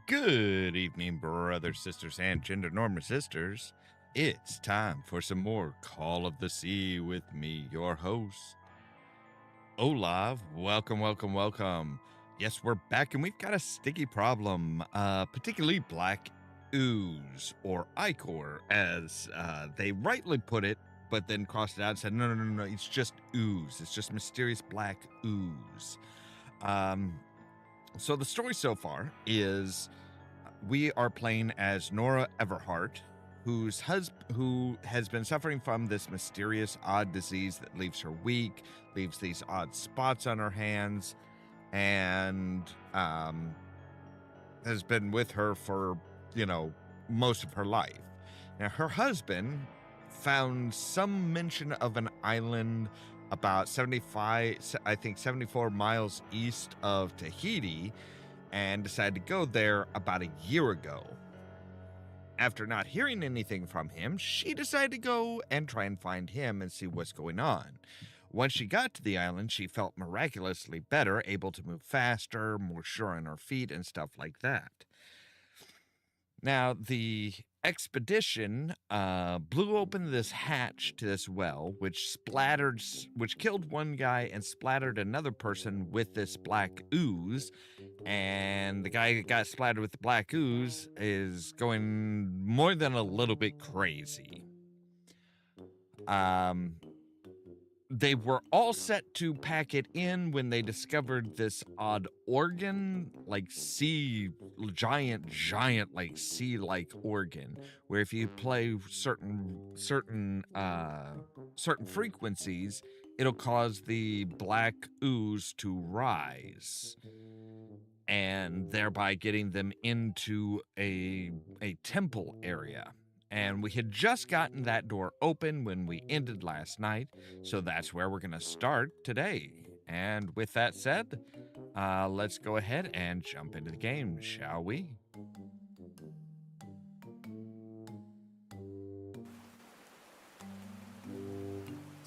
Good evening, brothers, sisters, and gender normal sisters. It's time for some more Call of the Sea with me, your host, Ollamh. Welcome, welcome, welcome. Yes, we're back and we've got a sticky problem, particularly black ooze or ichor, as they rightly put it, but then crossed it out and said, no, it's just ooze. It's just mysterious black ooze. So the story so far is we are playing as Nora Everhart, who has been suffering from this mysterious odd disease that leaves her weak, leaves these odd spots on her hands, and has been with her for, most of her life. Now, her husband found some mention of an island about 74 miles east of Tahiti, and decided to go there about a year ago. After not hearing anything from him, she decided to go and try and find him and see what's going on. Once she got to the island, she felt miraculously better, able to move faster, more sure on her feet, and stuff like that. Now, the expedition blew open this hatch to this well, which killed one guy and splattered another person with this black ooze. And the guy that got splattered with the black ooze is going more than a little bit crazy. They were all set to pack it in when they discovered this odd organ, like giant, like sea-like organ, where if you play certain frequencies, it'll cause the black ooze to rise, and thereby getting them into a temple area. And we had just gotten that door open when we ended last night, so that's where we're going to start today. And with that said, let's go ahead and jump into the game, shall we?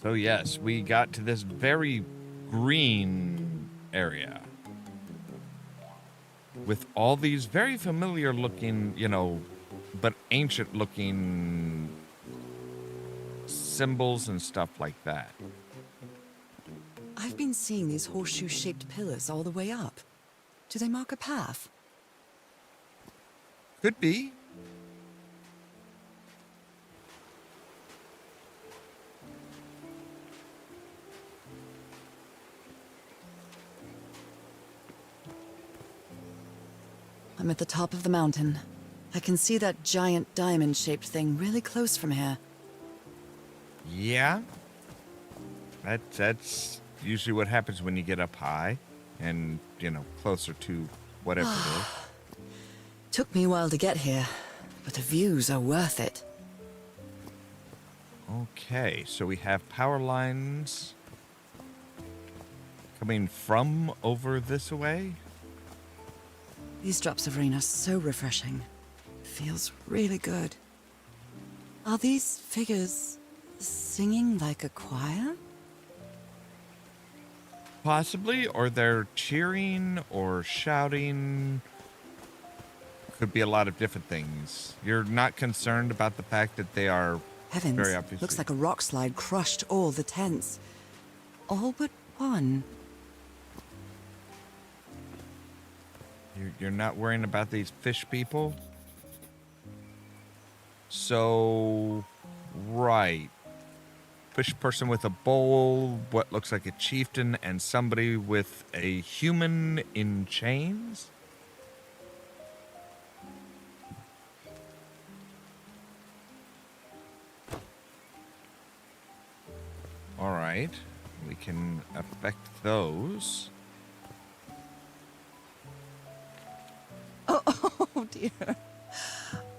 So yes, we got to this very green area with all these very familiar looking, but ancient looking symbols and stuff like that. I've been seeing these horseshoe-shaped pillars all the way up. Do they mark a path? Could be. I'm at the top of the mountain. I can see that giant diamond-shaped thing really close from here. Yeah. That's usually what happens when you get up high and, closer to whatever it is. Took me a while to get here, but the views are worth it. Okay, so we have power lines coming from over this way. These drops of rain are so refreshing. Feels really good. Are these figures singing like a choir? Possibly, or they're cheering or shouting. Could be a lot of different things. You're not concerned about the fact that they are Heavens, very obviously... looks like a rock slide crushed all the tents. All but one. You're not worrying about these fish people? So, right. Fish person with a bowl, what looks like a chieftain, and somebody with a human in chains? All right. We can affect those. Oh dear.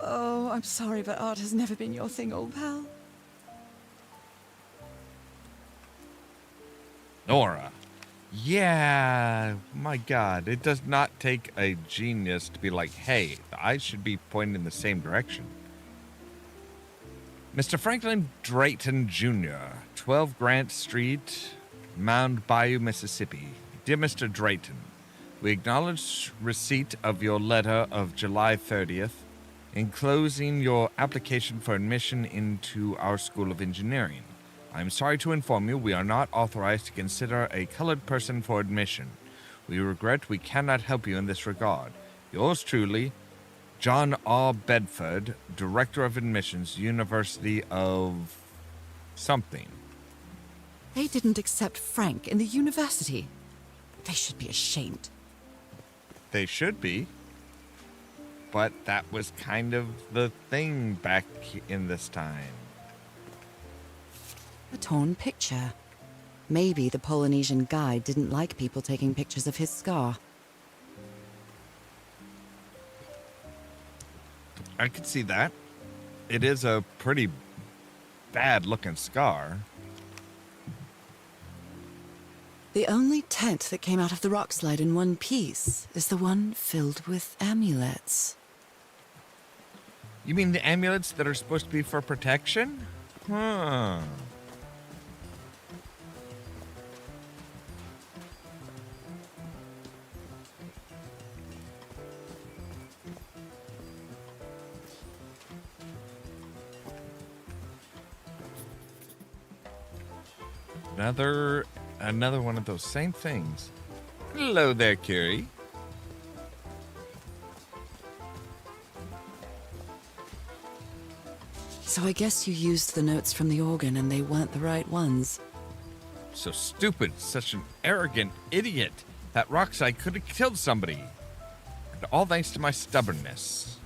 Oh, I'm sorry, but art has never been your thing, old pal. Nora. Yeah, my God. It does not take a genius to be like, hey, I should be pointing in the same direction. Mr. Franklin Drayton Jr., 12 Grant Street, Mound Bayou, Mississippi. Dear Mr. Drayton, We acknowledge receipt of your letter of July 30th, enclosing your application for admission into our School of Engineering. I'm sorry to inform you we are not authorized to consider a colored person for admission. We regret we cannot help you in this regard. Yours truly, John R. Bedford, Director of Admissions, University of something. They didn't accept Frank in the university. They should be ashamed. They should be. But that was kind of the thing back in this time. A torn picture. Maybe the Polynesian guide didn't like people taking pictures of his scar. I could see that. It is a pretty bad-looking scar. The only tent that came out of the rock slide in one piece is the one filled with amulets. You mean the amulets that are supposed to be for protection? Huh. Another one of those same things. Hello there, Curie. So I guess you used the notes from the organ and they weren't the right ones. So stupid, such an arrogant idiot. That rockside could have killed somebody. And all thanks to my stubbornness.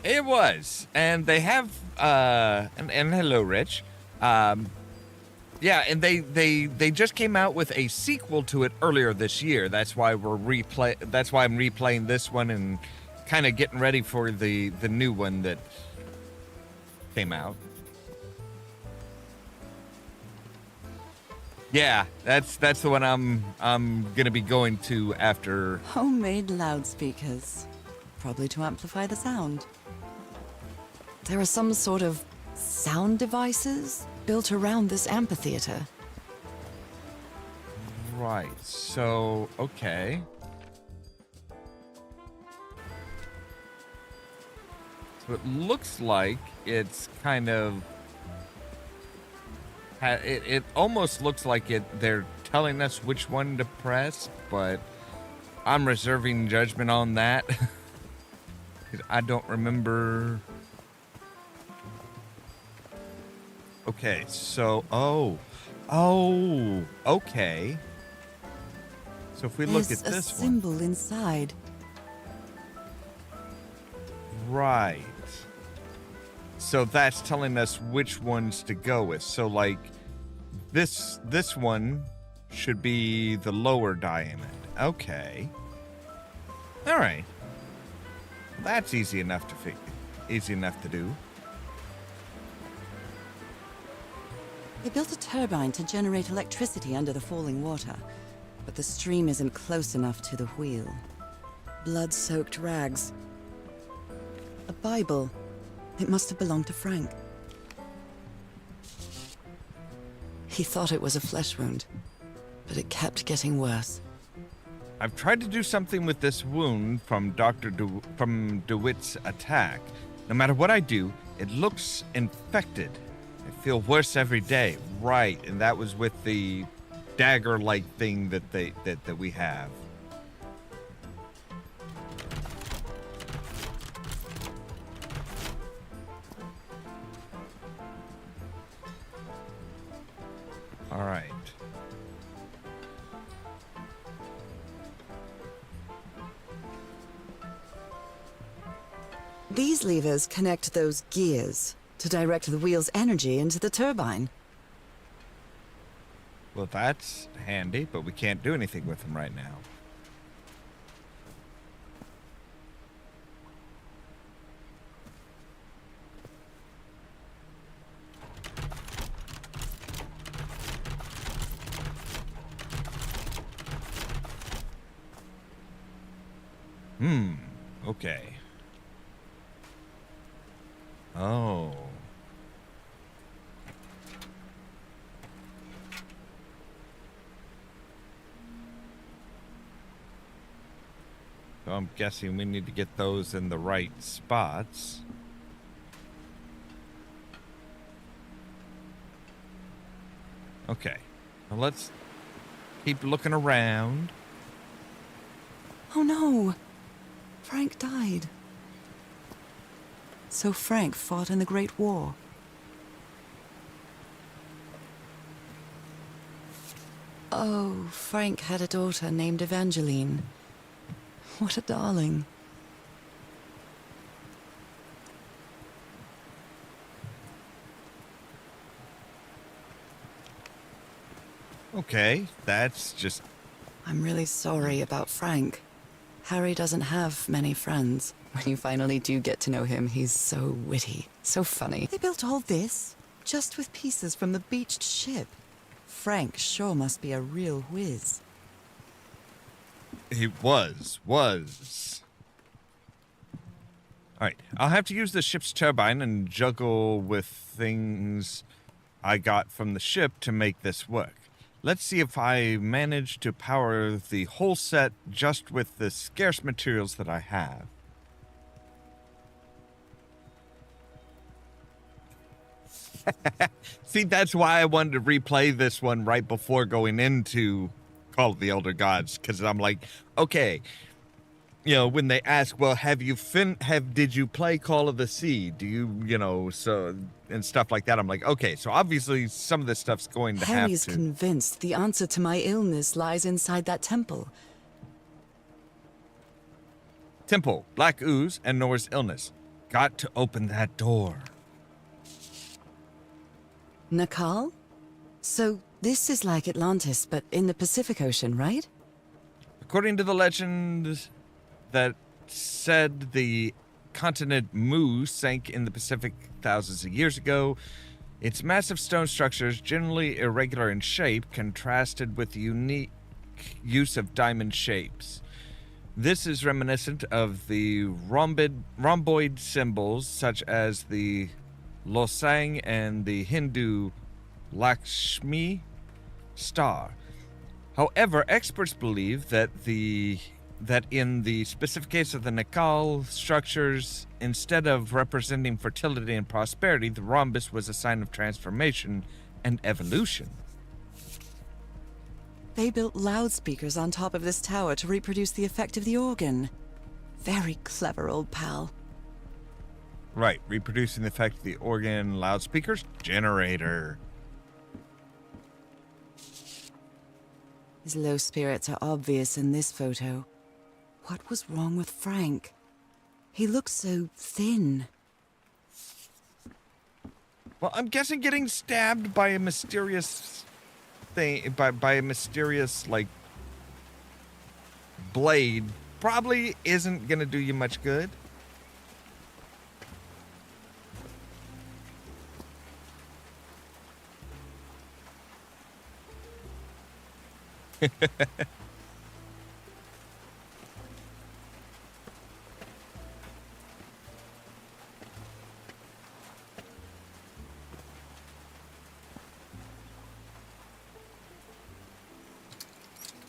It was. And they have, and hello, Rich. Yeah, and they just came out with a sequel to it earlier this year. That's why I'm replaying this one and kind of getting ready for the new one that came out. Yeah, that's the one I'm gonna be going to after. Homemade loudspeakers. Probably to amplify the sound. There are some sort of sound devices built around this amphitheater. Right, so, okay. So it looks like it's kind of... It almost looks like they're telling us which one to press, but I'm reserving judgment on that. I don't remember... Okay, so, okay. So if we look at this one. There's a symbol inside. Right. So that's telling us which ones to go with. So like this one should be the lower diamond. Okay. All right. That's easy enough to do. They built a turbine to generate electricity under the falling water, but the stream isn't close enough to the wheel. Blood-soaked rags. A Bible. It must have belonged to Frank. He thought it was a flesh wound, but it kept getting worse. I've tried to do something with this wound from from DeWitt's attack. No matter what I do, it looks infected. I feel worse every day. Right, and that was with the dagger-like thing that we have. All right. These levers connect those gears to direct the wheel's energy into the turbine. Well, that's handy, but we can't do anything with them right now. Okay. Oh. So I'm guessing we need to get those in the right spots. Okay. Well, let's keep looking around. Oh no! Frank died. So Frank fought in the Great War. Oh, Frank had a daughter named Evangeline. What a darling. Okay, that's just... I'm really sorry about Frank. Harry doesn't have many friends. When you finally do get to know him, he's so witty, so funny. They built all this just with pieces from the beached ship. Frank sure must be a real whiz. He was. All right, I'll have to use the ship's turbine and juggle with things I got from the ship to make this work. Let's see if I manage to power the whole set just with the scarce materials that I have. See, that's why I wanted to replay this one right before going into Call of the Elder Gods, because I'm like, okay, you know, when they ask, well, did you play Call of the Sea? Do you, so, and stuff like that. I'm like, okay, so obviously some of this stuff's going to Harry's have to... convinced the answer to my illness lies inside that temple. Temple, Black Ooze, and Nora's illness. Got to open that door. Nakal? So this is like Atlantis, but in the Pacific Ocean, right? According to the legend that said the continent Mu sank in the Pacific thousands of years ago, its massive stone structures, generally irregular in shape, contrasted with the unique use of diamond shapes. This is reminiscent of the rhomboid symbols such as the Losang and the Hindu Lakshmi star. However, experts believe that in the specific case of the Nakal structures, instead of representing fertility and prosperity, the rhombus was a sign of transformation and evolution. They built loudspeakers on top of this tower to reproduce the effect of the organ. Very clever, old pal. Right, reproducing the effect of the organ, loudspeakers, generator. His low spirits are obvious in this photo. What was wrong with Frank? He looked so thin. Well, I'm guessing getting stabbed by a mysterious thing, by a mysterious, like, blade probably isn't gonna do you much good.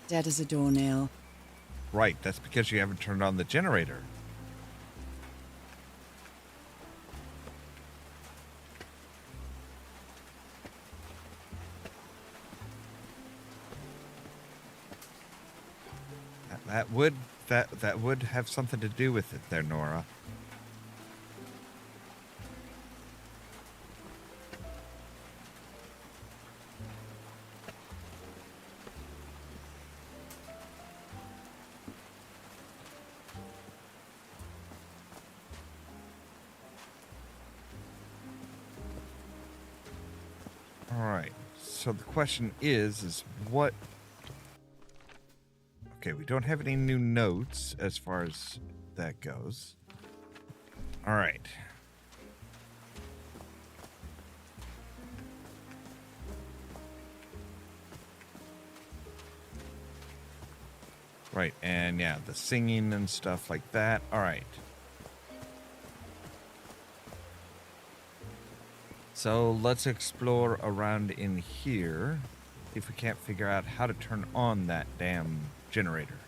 Dead as a doornail. Right, that's because you haven't turned on the generator. That would have something to do with it there, Nora. Alright, so the question is what... Okay, we don't have any new notes as far as that goes. Alright. Right, and yeah, the singing and stuff like that. Alright. So let's explore around in here. If we can't figure out how to turn on that damn generator.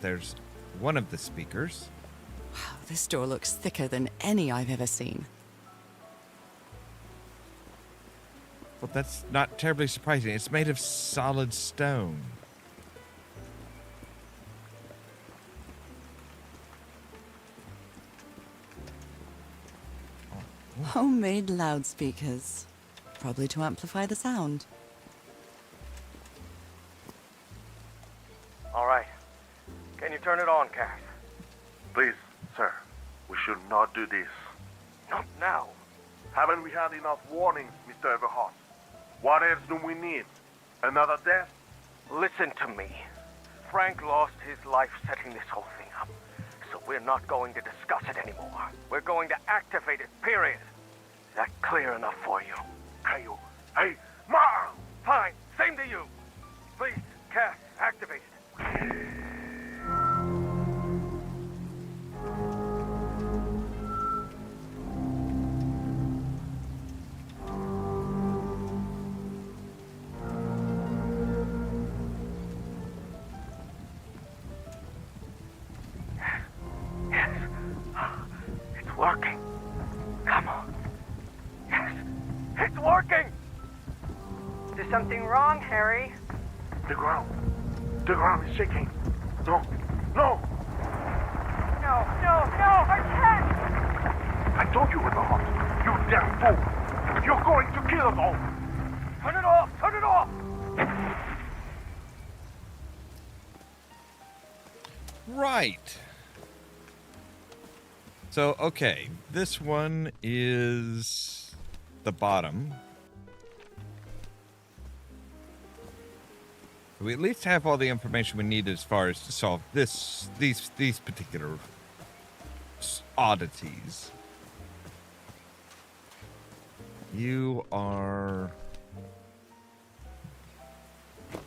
There's one of the speakers. Wow, this door looks thicker than any I've ever seen. Well, that's not terribly surprising. It's made of solid stone. Homemade loudspeakers. Probably to amplify the sound. All right. Can you turn it on, Cass? Please, sir, we should not do this. Not now. Haven't we had enough warnings, Mr. Everhart? What else do we need? Another death? Listen to me. Frank lost his life setting this whole thing up. So we're not going to discuss it anymore. We're going to activate it, period. Is that clear enough for you? Hey, Ma! Fine. Same to you. Please, Cass, activate it. Yes. It's working. Come on. Yes. It's working! Is there something wrong, Harry? The ground is shaking. No! No, I can't! I told you, Everhart. You damn fool! You're going to kill us all! Turn it off! Turn it off! Right. So, okay. This one is the bottom. We at least have all the information we need as far as to solve these particular oddities. You are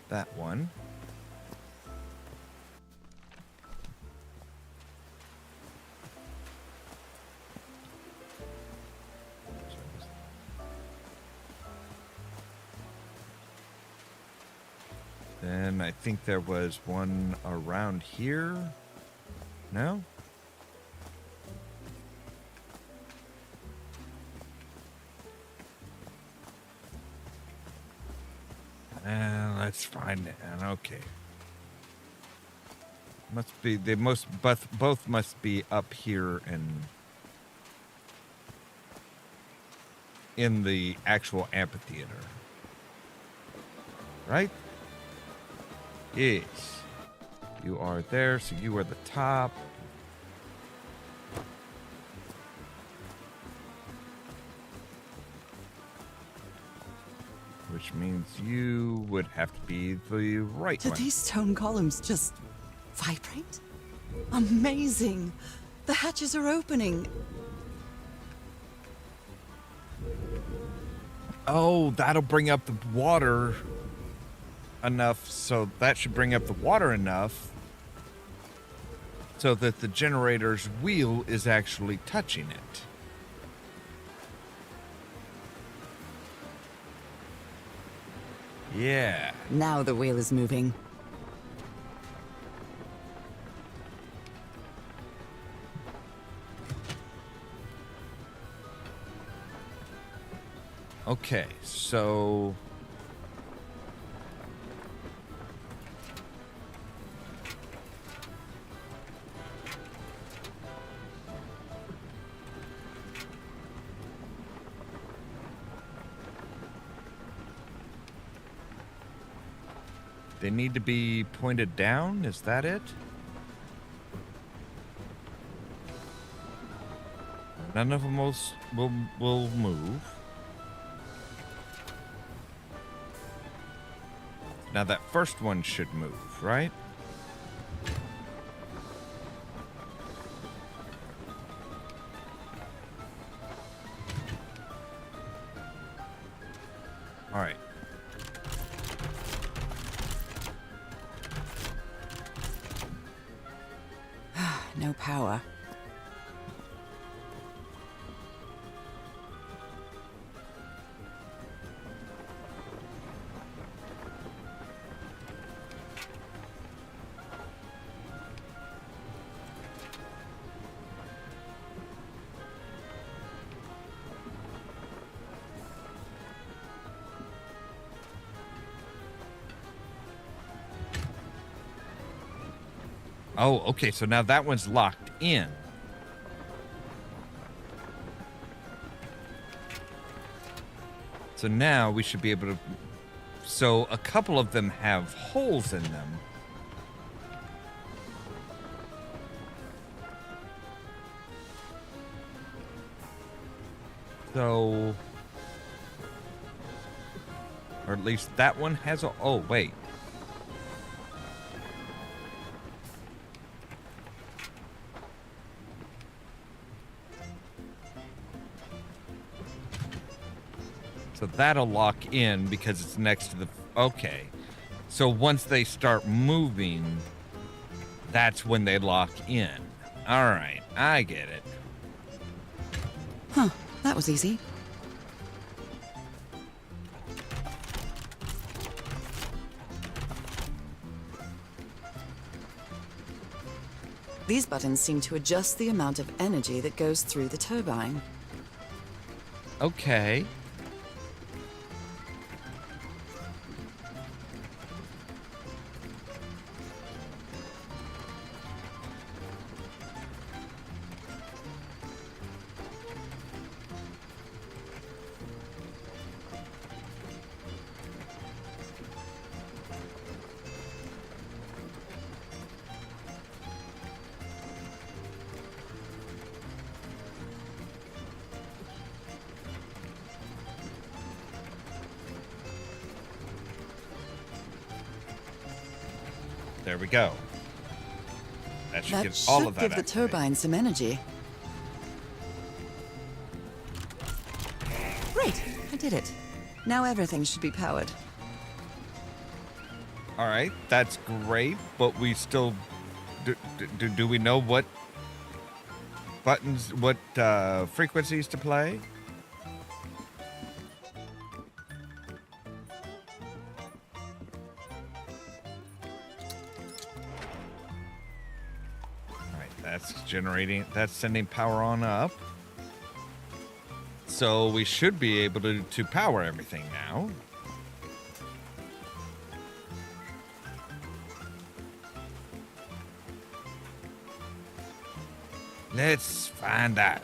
that one. Then I think there was one around here. No? Let's find it. Okay. Must be both must be up here and in the actual amphitheater. Right? Yes. You are there, so you are the top. Which means you would have to be the right Do one. these stone columns just vibrate? Amazing! The hatches are opening. Oh, that'll bring up the water enough, so that should bring up the water enough so that the generator's wheel is actually touching it. Yeah. Now the wheel is moving. Okay, so they need to be pointed down, is that it? None of them will move. Now that first one should move, right? All right. No power. Oh, okay, so now that one's locked in. So now we should be able to... So a couple of them have holes in them. So... Or at least that one has a... Oh, wait. So that'll lock in because it's next to the... Okay. So once they start moving, that's when they lock in. All right, I get it. Huh, that was easy. These buttons seem to adjust the amount of energy that goes through the turbine. Okay. There we go. That should give all of that give the activated. turbine some energy. Great, I did it. Now everything should be powered. All right, that's great, but we still... Do we know what buttons, what frequencies to play? That's generating, that's sending power on up. So we should be able to power everything now. Let's find out.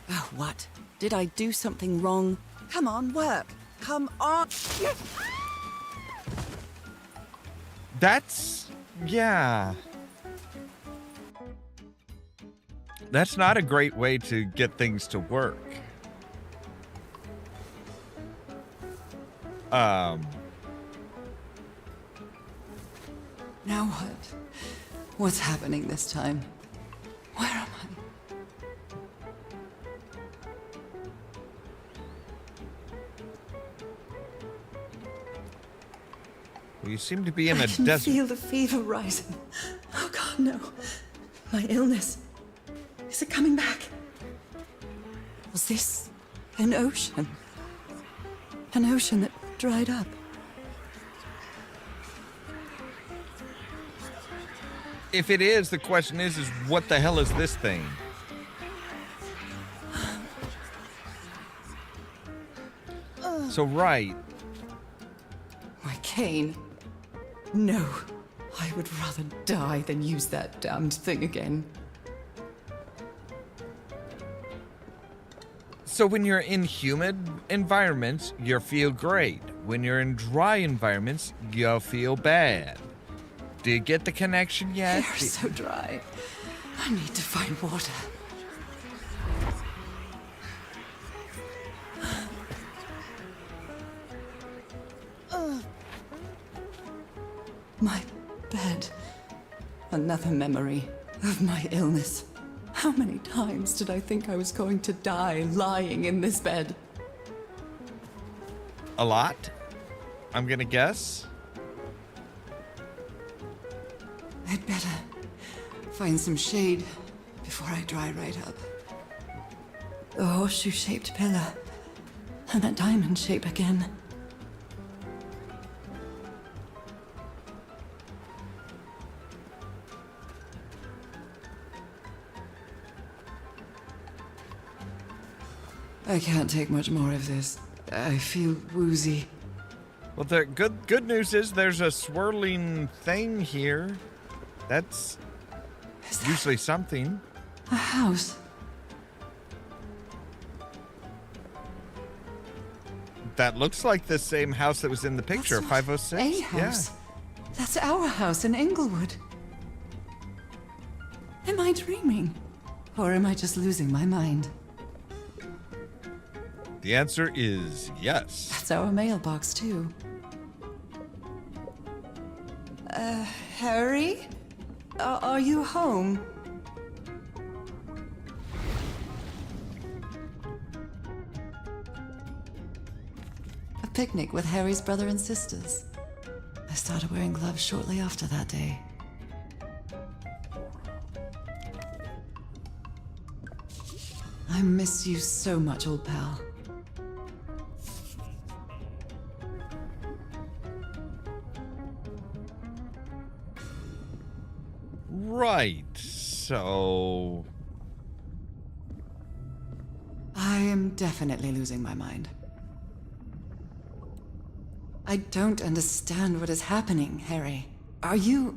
Oh, what? Did I do something wrong? Come on, work. Come on. That's... yeah. That's not a great way to get things to work. Now what? What's happening this time? Where am I? Well, you seem to be in a I can desert. feel the fever rising. Oh God, no. My illness. Is it coming back? Was this an ocean? An ocean that dried up? If it is, the question is what the hell is this thing? So, right. My cane. No. I would rather die than use that damned thing again. So when you're in humid environments, you feel great. When you're in dry environments, you'll feel bad. Do you get the connection yet? They're so dry. I need to find water. My bed. Another memory of my illness. How many times did I think I was going to die lying in this bed? A lot, I'm gonna guess. I'd better find some shade before I dry right up. The horseshoe-shaped pillar. And that diamond shape again. I can't take much more of this. I feel woozy. Well, the good news is there's a swirling thing here. That's Is that usually something. a house? That looks like the same house that was in the picture, That's not 506. a house. That's our house in Englewood. Am I dreaming? Or am I just losing my mind? The answer is yes. That's our mailbox, too. Harry? Are you home? A picnic with Harry's brother and sisters. I started wearing gloves shortly after that day. I miss you so much, old pal. Right. So, I am definitely losing my mind. I don't understand what is happening, Harry. Are you...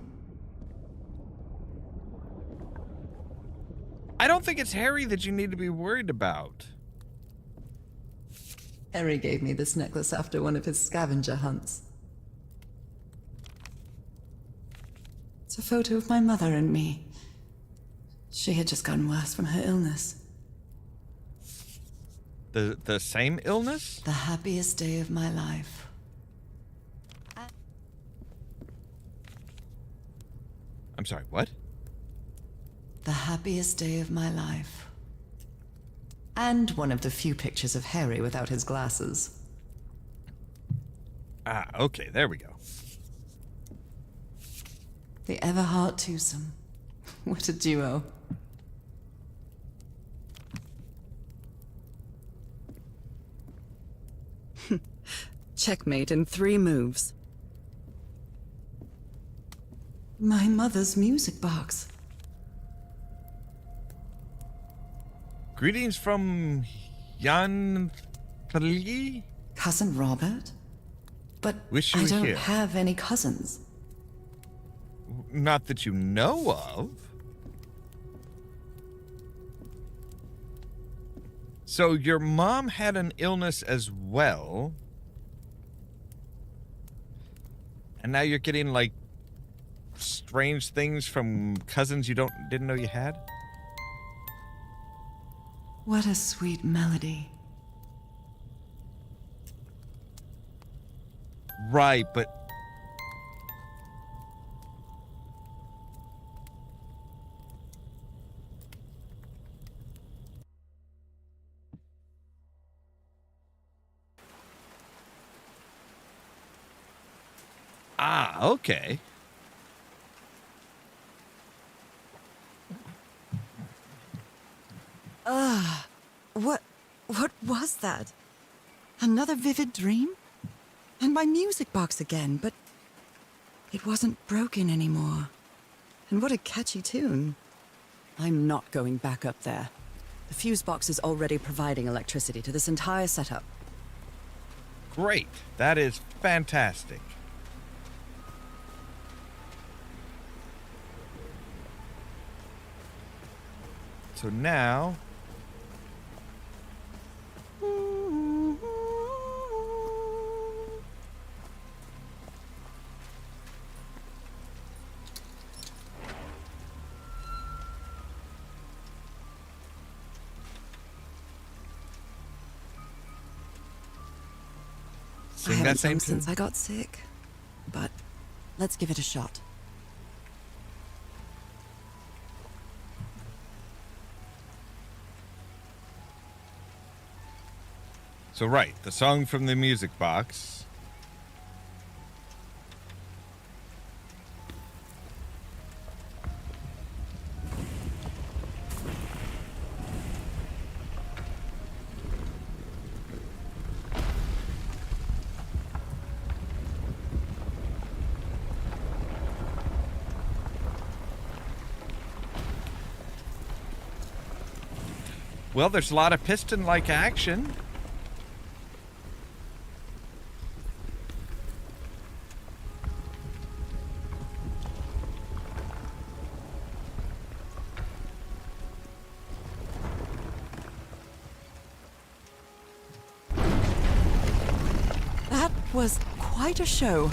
I don't think it's Harry that you need to be worried about. Harry gave me this necklace after one of his scavenger hunts. It's a photo of my mother and me. She had just gotten worse from her illness. The same illness? The happiest day of my life. I'm sorry, what? The happiest day of my life. And one of the few pictures of Harry without his glasses. Ah, okay, there we go. The Everhart twosome. What a duo. Checkmate in 3 moves. My mother's music box. Greetings from Jan Three? Cousin Robert? But Wish you I were don't here. have any cousins. Not that you know of. So your mom had an illness as well. And now you're getting like strange things from cousins you didn't know you had? What a sweet melody. Right, but okay. What was that? Another vivid dream? And my music box again, but it wasn't broken anymore. And what a catchy tune. I'm not going back up there. The fuse box is already providing electricity to this entire setup. Great. That is fantastic. So now... I Sing haven't that same sung since tune. I got sick. But let's give it a shot. So right, the song from the music box. Well, there's a lot of piston-like action. That was quite a show.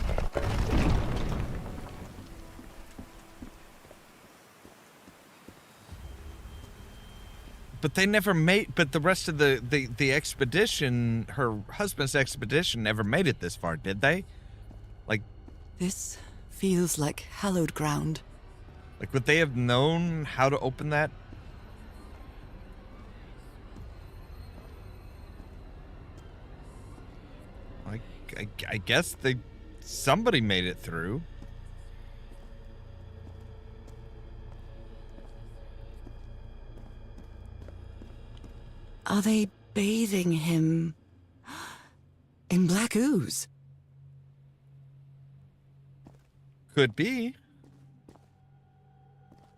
But they never made. But the rest of the expedition, her husband's expedition, never made it this far, did they? Like, This feels like hallowed ground. would they have known how to open that? I guess somebody made it through. Are they bathing him in black ooze? Could be.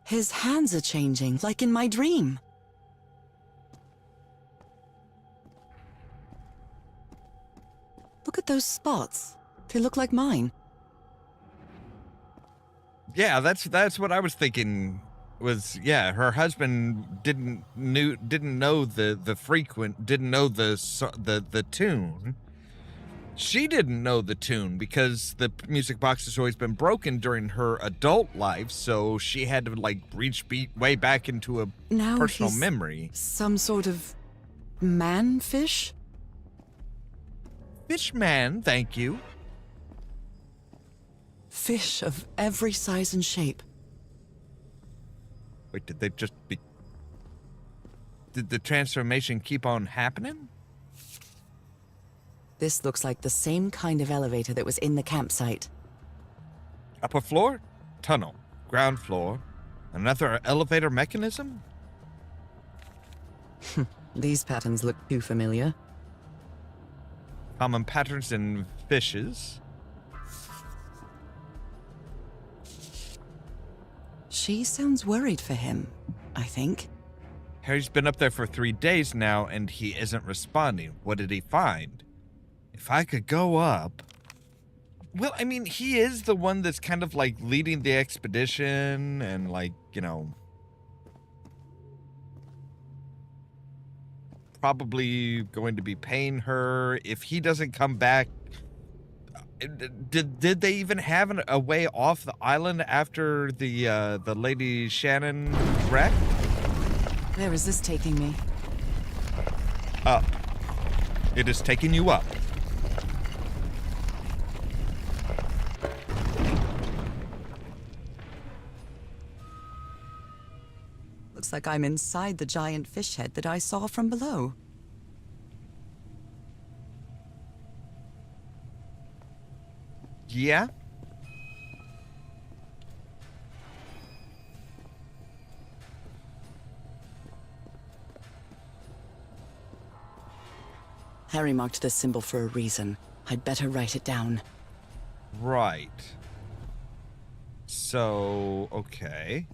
His hands are changing, like in my dream. Look at those spots. They look like mine. Yeah, that's what I was thinking. Was her husband didn't know the tune. She didn't know the tune because the music box has always been broken during her adult life, so she had to reach way back into a Now personal he's memory. some sort of man-fish? Fishman, thank you. Fish of every size and shape. Wait, did the transformation keep on happening? This looks like the same kind of elevator that was in the campsite. Upper floor, tunnel, ground floor, another elevator mechanism? These patterns look too familiar. Common patterns in fishes. She sounds worried for him, I think. Harry's been up there for 3 days now, and he isn't responding. What did he find? If I could go up... Well, I mean, he is the one that's kind of leading the expedition and probably going to be paying her. If he doesn't come back... Did they even have a way off the island after the Lady Shannon wreck? Where is this taking me? Up. It is taking you up. Looks like I'm inside the giant fish head that I saw from below. Yeah? Harry marked this symbol for a reason. I'd better write it down. Right. So, okay.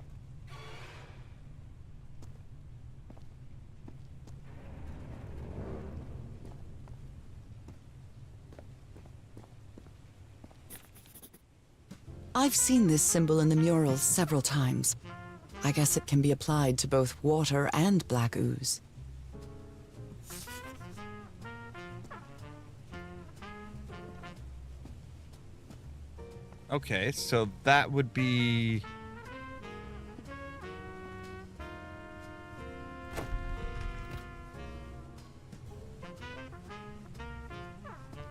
I've seen this symbol in the mural several times. I guess it can be applied to both water and black ooze. Okay, so that would be...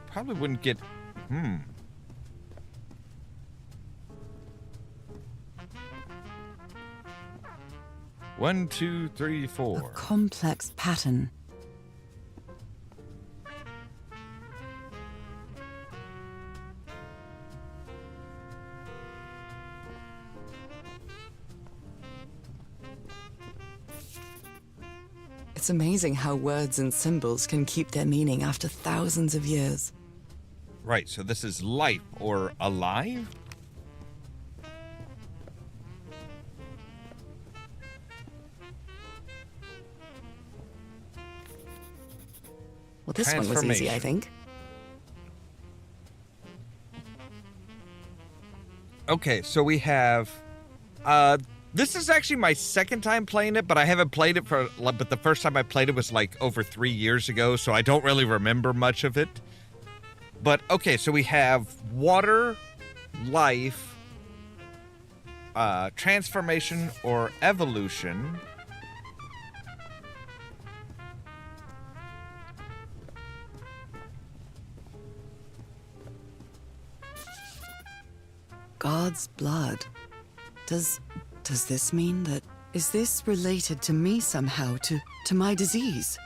Probably wouldn't get... 1, 2, 3, 4. A complex pattern. It's amazing how words and symbols can keep their meaning after thousands of years. Right, so this is life or alive? Well, this one was easy, I think. Okay, so we have... this is actually my second time playing it, but I haven't played it for... But the first time I played it was like over 3 years ago, so I don't really remember much of it. But, okay, so we have water, life, transformation or evolution. God's blood. Does this mean that... Is this related to me somehow, to my disease?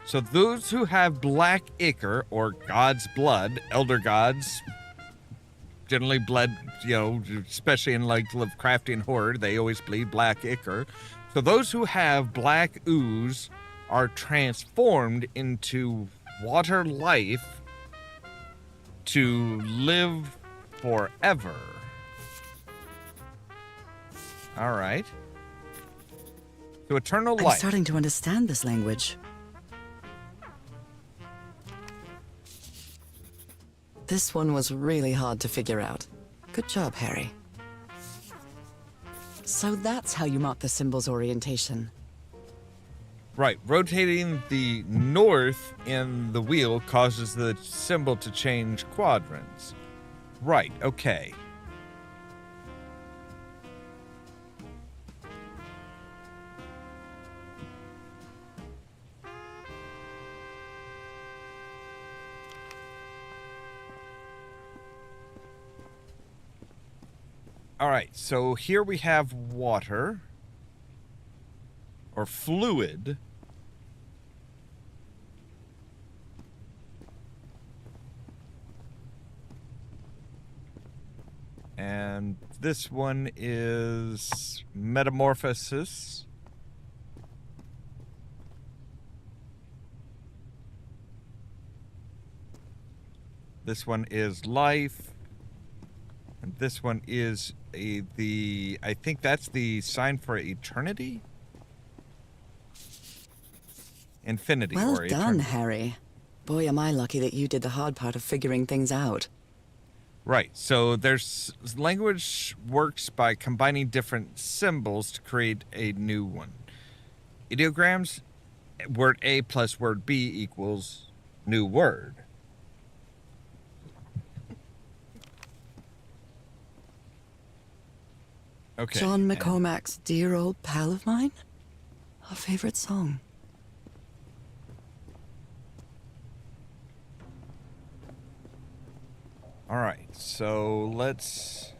So those who have black ichor or God's blood, elder gods, generally bled, you know, especially in like Lovecraftian horror, they always bleed black ichor. So those who have black ooze are transformed into water life to live forever. All right. So eternal life. I'm starting to understand this language. This one was really hard to figure out. Good job, Harry. So that's how you mark the symbol's orientation. Right. Rotating the north in the wheel causes the symbol to change quadrants. Right. Okay. All right, so here we have water, or fluid. And this one is metamorphosis. This one is life. And this one is I think that's the sign for eternity? Infinity Well or done, eternity. Harry. Boy, am I lucky that you did the hard part of figuring things out. Right, so there's language works by combining different symbols to create a new one. Ideograms, word A plus word B equals new word. Okay. John McCormack's Dear Old Pal of Mine? Our favorite song. All right, so let's...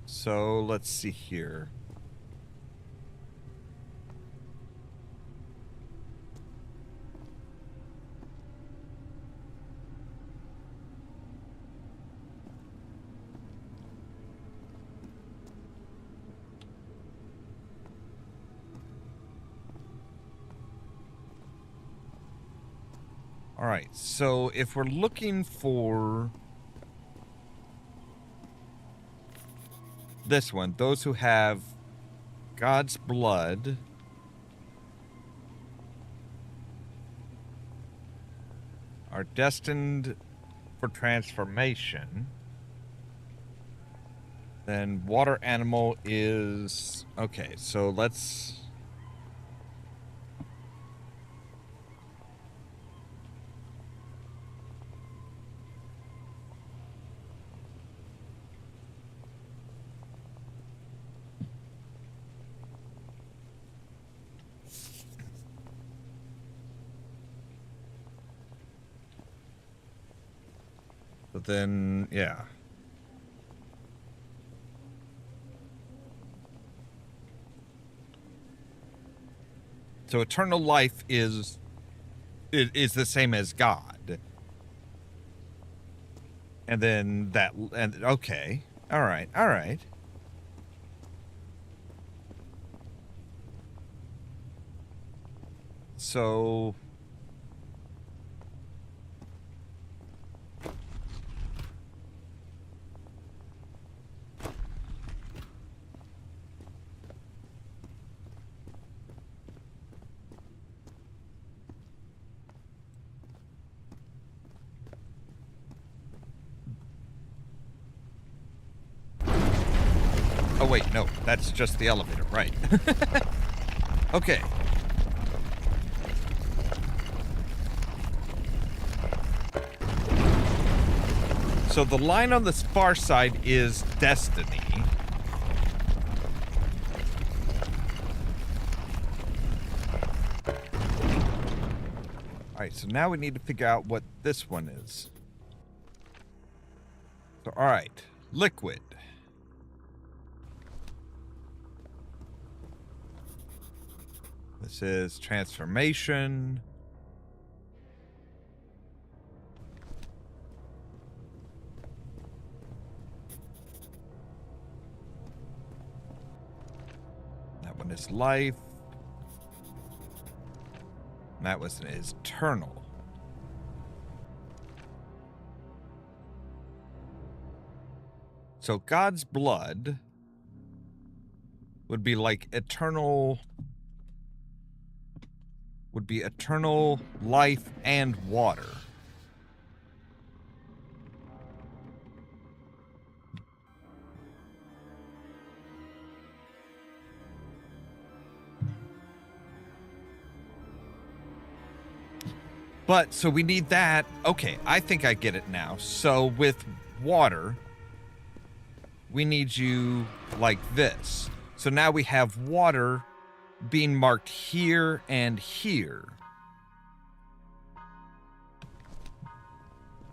So let's see here. All right, so if we're looking for this one, those who have God's blood are destined for transformation. Then water animal is... Okay, so let's... But then, yeah. So eternal life is the same as God. And then that, and okay. All right. All right. So wait, no. That's just the elevator, right. Okay. So the line on the far side is destiny. Alright, so now we need to figure out what this one is. So, alright. Liquid. This is transformation. That one is life. That was eternal. So God's blood would be like eternal, would be eternal life and water. But, so we need that. Okay, I think I get it now. So with water, we need you like this. So now we have water being marked here and here.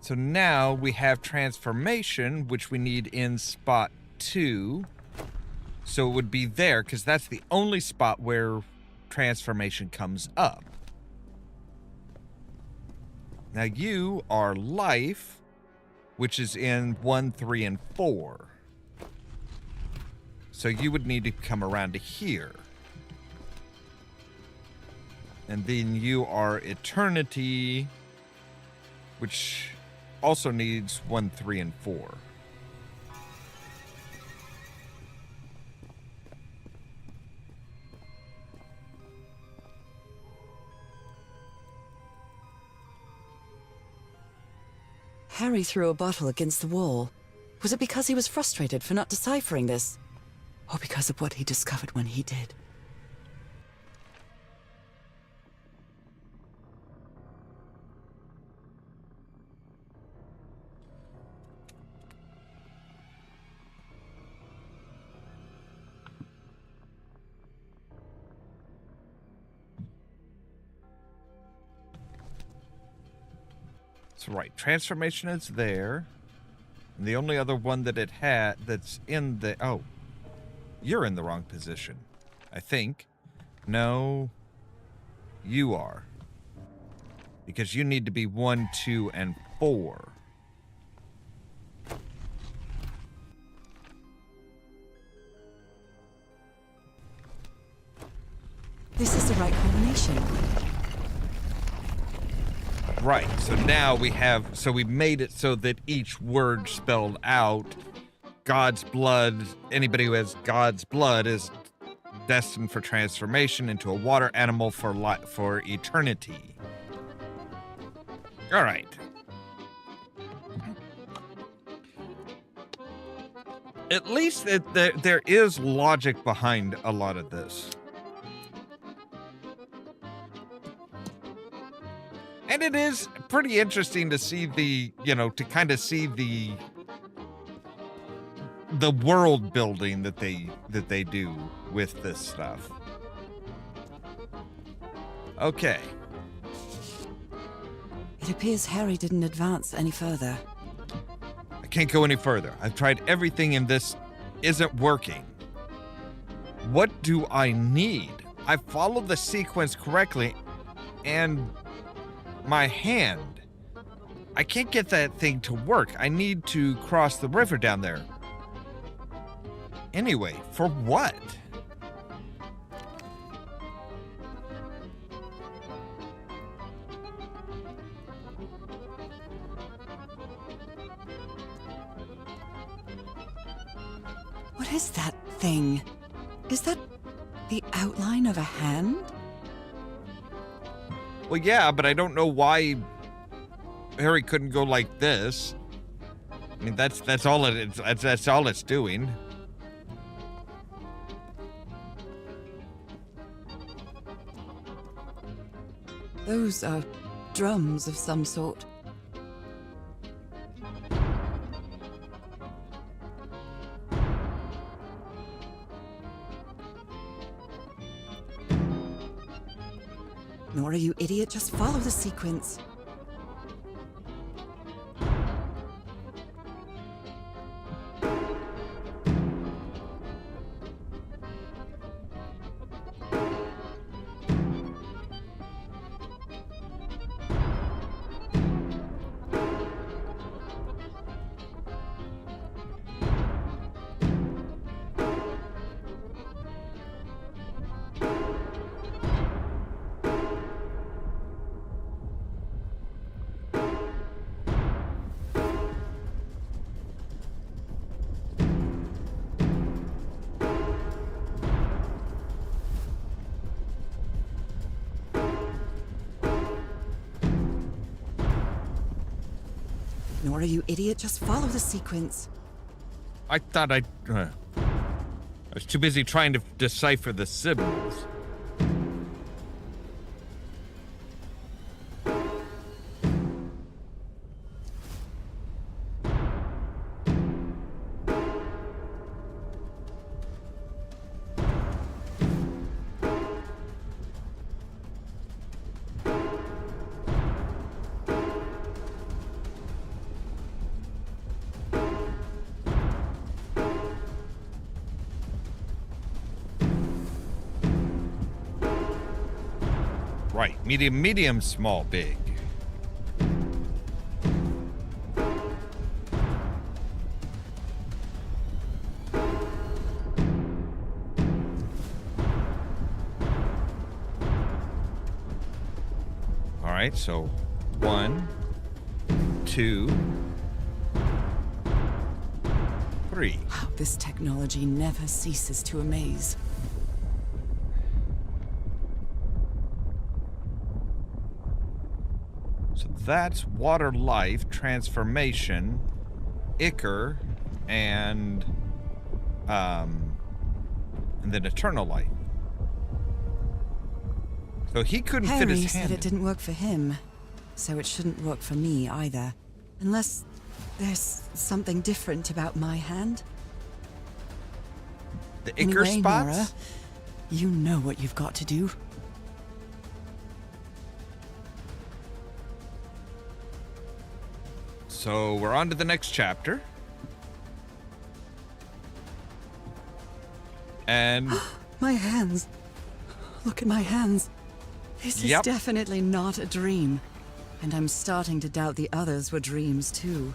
So now we have transformation, which we need in spot 2. So it would be there, because that's the only spot where transformation comes up. Now you are life, which is in 1, 3, and 4. So you would need to come around to here. And then you are eternity, which also needs 1, 3, and 4. Harry threw a bottle against the wall. Was it because he was frustrated for not deciphering this? Or because of what he discovered when he did? That's right. Transformation is there. And the only other one that it had that's in the... Oh. You're in the wrong position. I think. No. You are. Because you need to be 1, 2, and 4. This is the right combination. Right, so now we have, so we made it so that each word spelled out God's blood, anybody who has God's blood is destined for transformation into a water animal for eternity. All right. At least there is logic behind a lot of this. And it is pretty interesting to see the, to kind of see the world building that they do with this stuff. Okay. It appears Harry didn't advance any further. I can't go any further. I've tried everything and this isn't working. What do I need? I followed the sequence correctly and my hand. I can't get that thing to work. I need to cross the river down there. Anyway, for what? What is that thing? Is that the outline of a hand? Well, yeah, but I don't know why Harry couldn't go like this. I mean, that's all it is. That's all it's doing. Those are drums of some sort. Nora, you idiot, just follow the sequence. Nora, you idiot, just follow the sequence. I thought I was too busy trying to decipher the symbols. Right, medium, medium, small, big. All right, so 1, 2, 3. Wow, this technology never ceases to amaze. So that's water life, transformation, ichor, and then eternal life. So he couldn't fit Harry his hand said it in. didn't work for him, so it shouldn't work for me either. Unless there's something different about my hand. The ichor Anyway, spots? Nora, you know what you've got to do. So we're on to the next chapter. And My hands. Look at my hands. This is Yep. definitely not a dream. And I'm starting to doubt the others were dreams too.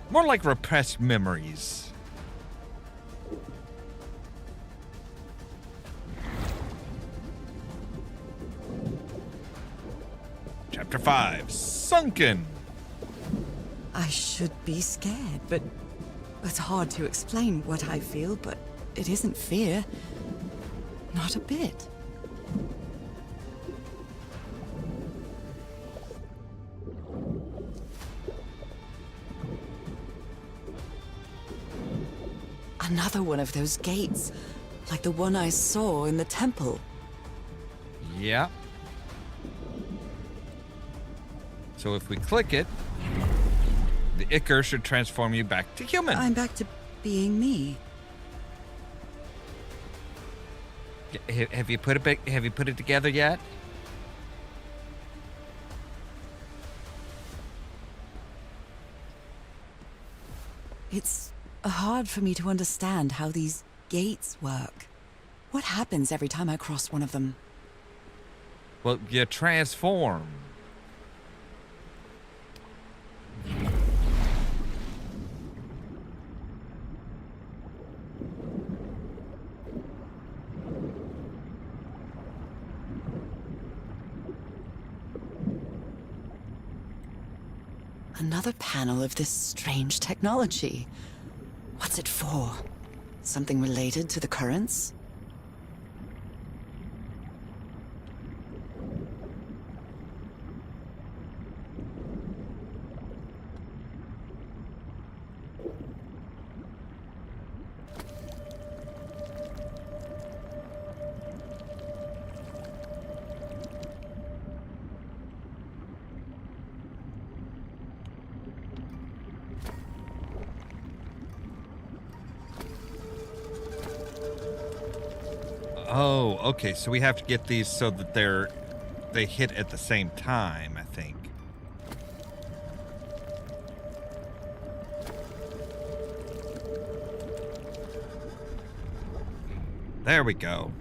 more like repressed memories. Chapter 5, Sunken. I should be scared, but it's hard to explain what I feel, but it isn't fear. Not a bit. Another one of those gates, like the one I saw in the temple. Yep. So if we click it, the ichor should transform you back to human. I'm back to being me. Have you put it back? Have you put it together yet? It's hard for me to understand how these gates work. What happens every time I cross one of them? Well, you transform. Another panel of this strange technology. What's it for? Something related to the currents? Oh, okay. So we have to get these so that they hit at the same time, I think. There we go.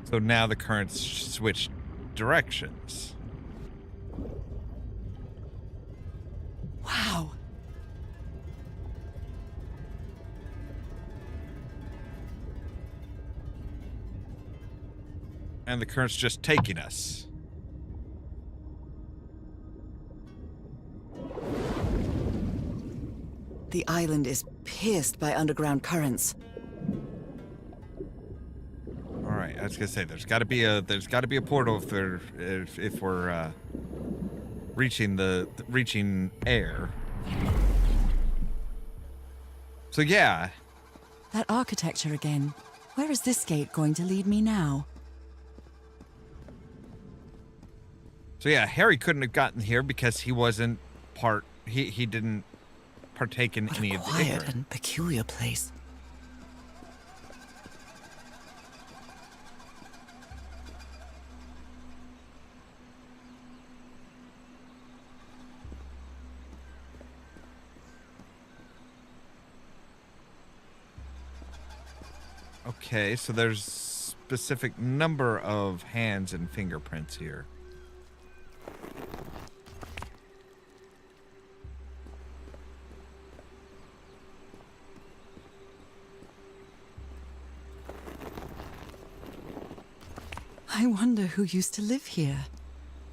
So now the currents switch directions. Wow. And the current's just taking us. The island is pierced by underground currents. All right, I was gonna say there's got to be a portal if we're reaching air. So yeah. That architecture again. Where is this gate going to lead me now? So yeah, Harry couldn't have gotten here because he wasn't he didn't partake in What any a of the quiet ignorance. and peculiar place. Okay, so there's specific number of hands and fingerprints here. I wonder who used to live here.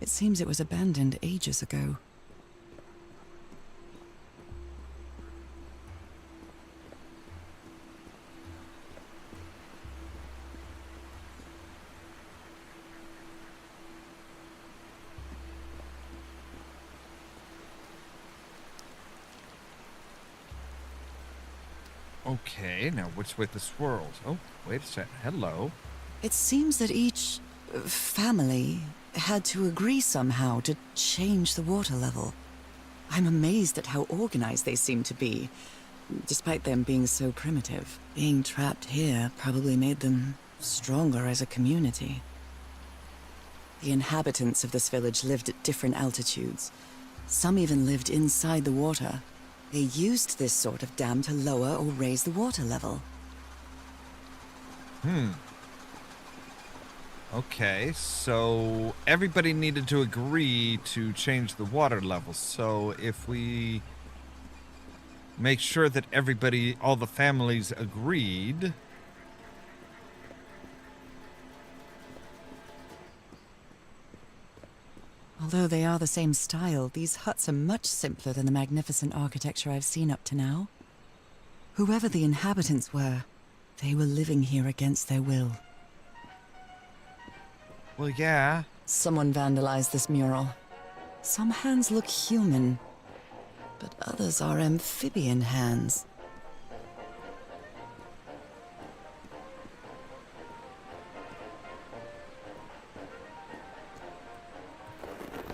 It seems it was abandoned ages ago. Okay, now what's with the swirls? Oh, wait a second. Hello. It seems that each family had to agree somehow to change the water level. I'm amazed at how organized they seem to be, despite them being so primitive. Being trapped here probably made them stronger as a community. The inhabitants of this village lived at different altitudes. Some even lived inside the water. They used this sort of dam to lower or raise the water level. Okay, so everybody needed to agree to change the water level. So if we make sure that all the families agreed. Although they are the same style, these huts are much simpler than the magnificent architecture I've seen up to now. Whoever the inhabitants were, they were living here against their will. Well, yeah. Someone vandalized this mural. Some hands look human, but others are amphibian hands.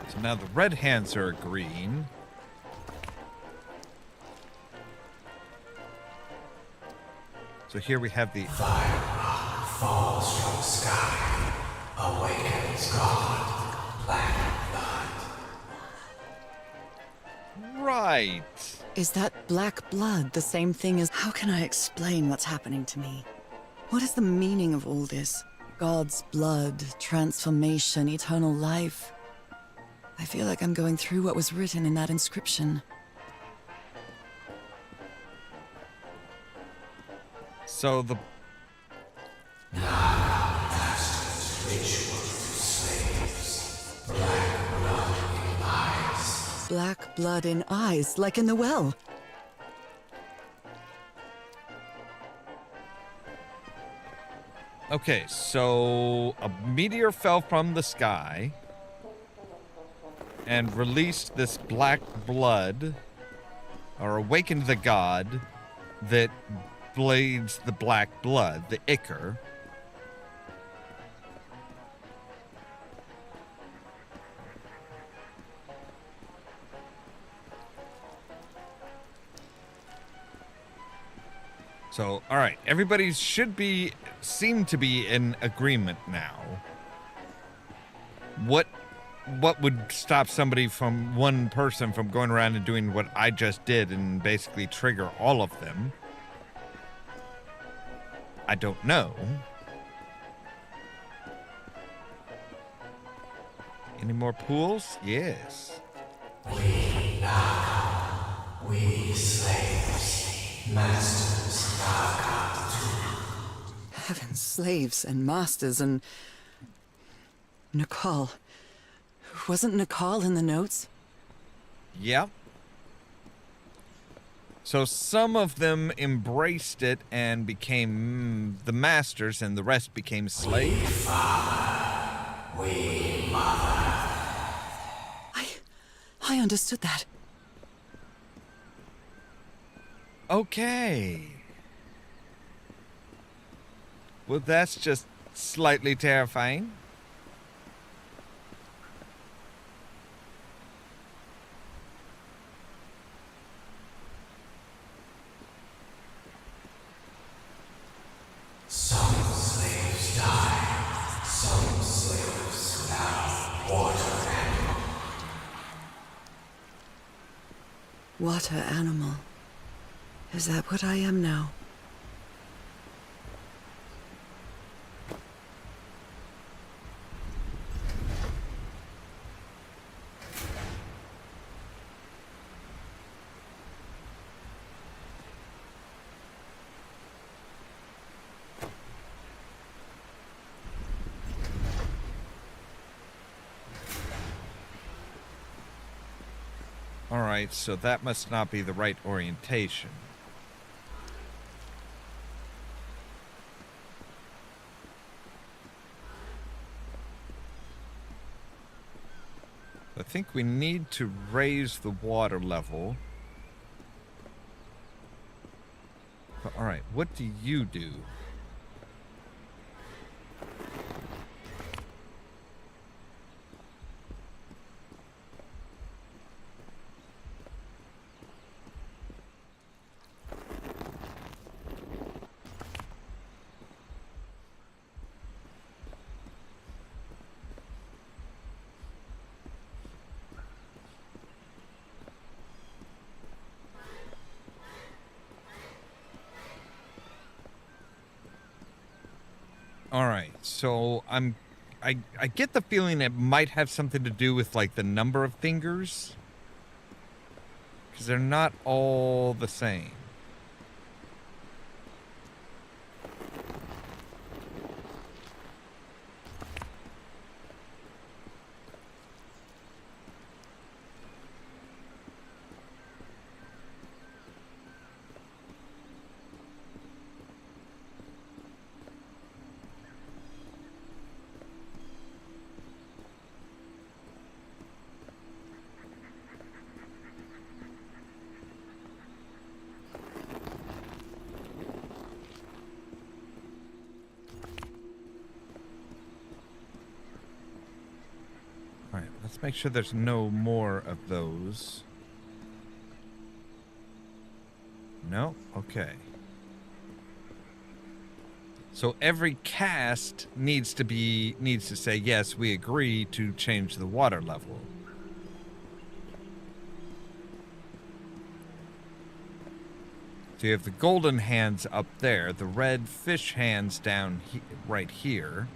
So now the red hands are green. So here we have the Fire falls from the sky, awakens God, black blood. right. Is that black blood the same thing as... How can I explain what's happening to me? What is the meaning of all this? God's blood, transformation, eternal life. I feel like I'm going through what was written in that inscription. So the Black blood in eyes, like in the well. Okay, so a meteor fell from the sky and released this black blood, or awakened the god that bleeds the black blood, the Ichor. So, all right, everybody seem to be in agreement now. What would stop one person from going around and doing what I just did and basically trigger all of them? I don't know. Any more pools? Yes. We slaves, masters have come to. Heavens, slaves and masters and... Nicole. Wasn't Nicole in the notes? Yep. So some of them embraced it and became the masters, and the rest became slaves. We mother. I understood that. Okay. Well, that's just slightly terrifying. Some slaves die. Some slaves now water animal. Water animal. Is that what I am now? Alright, so that must not be the right orientation. I think we need to raise the water level. Alright, what do you do? Alright, so I get the feeling it might have something to do with, like, the number of fingers. Because they're not all the same. Alright, let's make sure there's no more of those. No? Okay. So every cast needs to say, yes, we agree to change the water level. So you have the golden hands up there, the red fish hands down right here.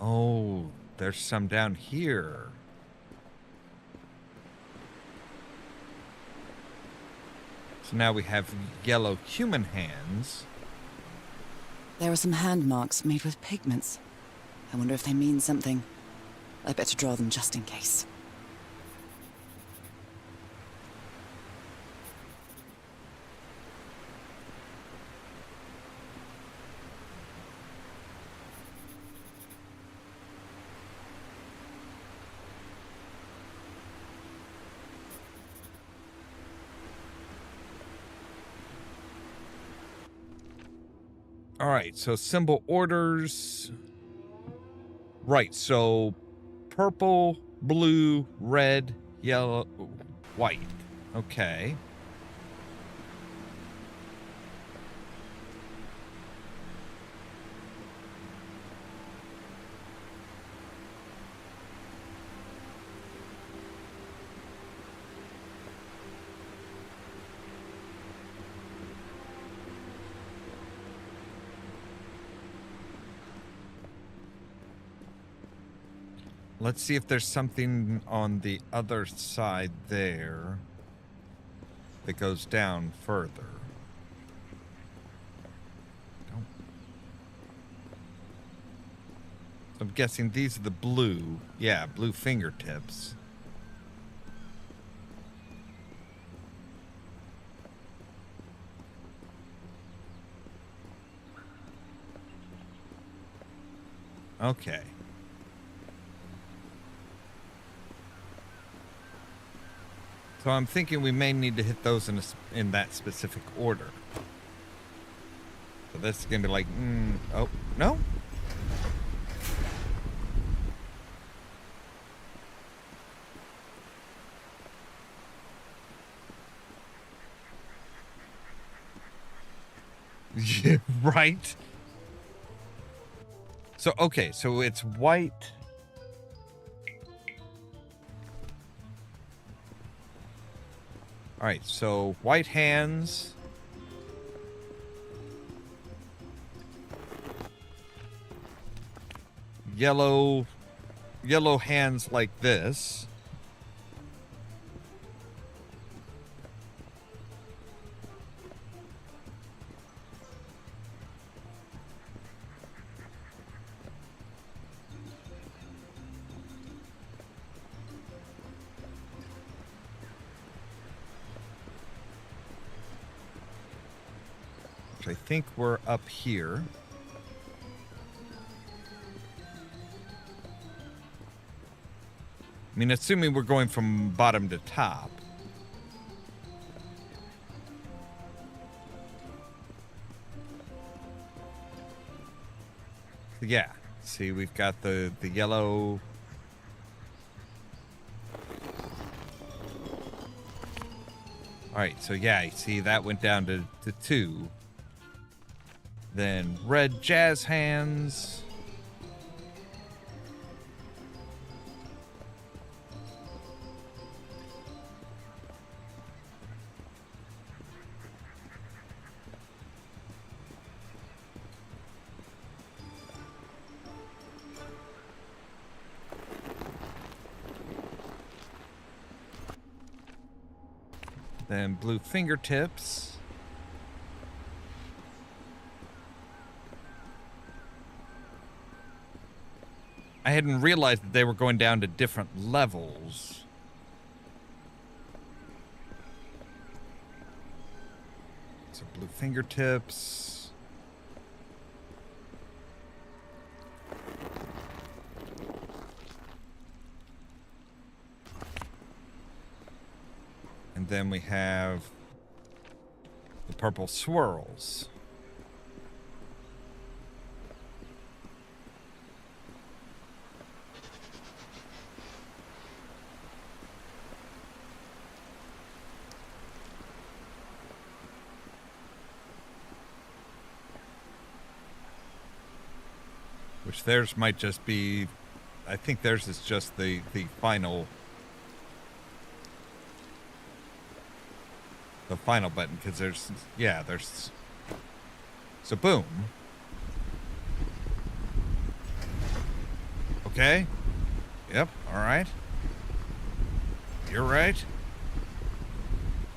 Oh, there's some down here. So now we have yellow human hands. There are some hand marks made with pigments. I wonder if they mean something. I better draw them just in case. All right, so symbol orders. Right, so purple, blue, red, yellow, white. Okay. Let's see if there's something on the other side there that goes down further. Don't. So I'm guessing these are the blue. Yeah, blue fingertips. Okay. So I'm thinking we may need to hit those in that specific order. So this is going to be like, oh, no? Yeah, right? So, okay, so it's white. All right, so white hands. Yellow hands like this. Which I think we're up here. I mean, assuming we're going from bottom to top. Yeah. See, we've got the yellow. All right, so yeah, see, that went down to 2. Then red jazz hands. Then blue fingertips. I hadn't realized that they were going down to different levels. So blue fingertips. And then we have the purple swirls. Which theirs might just be, I think theirs is just the final button, because there's so boom. Okay. Yep, all right. You're right.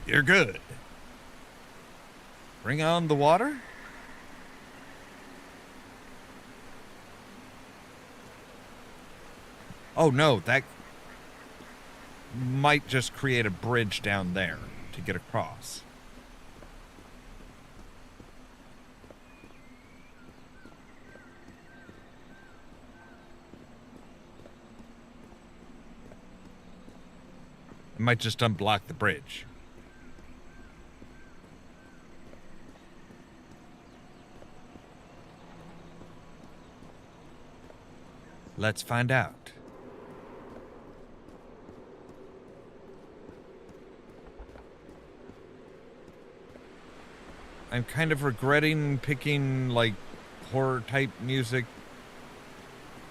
You're good. Bring on the water. Oh no, that might just create a bridge down there to get across. It might just unblock the bridge. Let's find out. I'm kind of regretting picking, like, horror-type music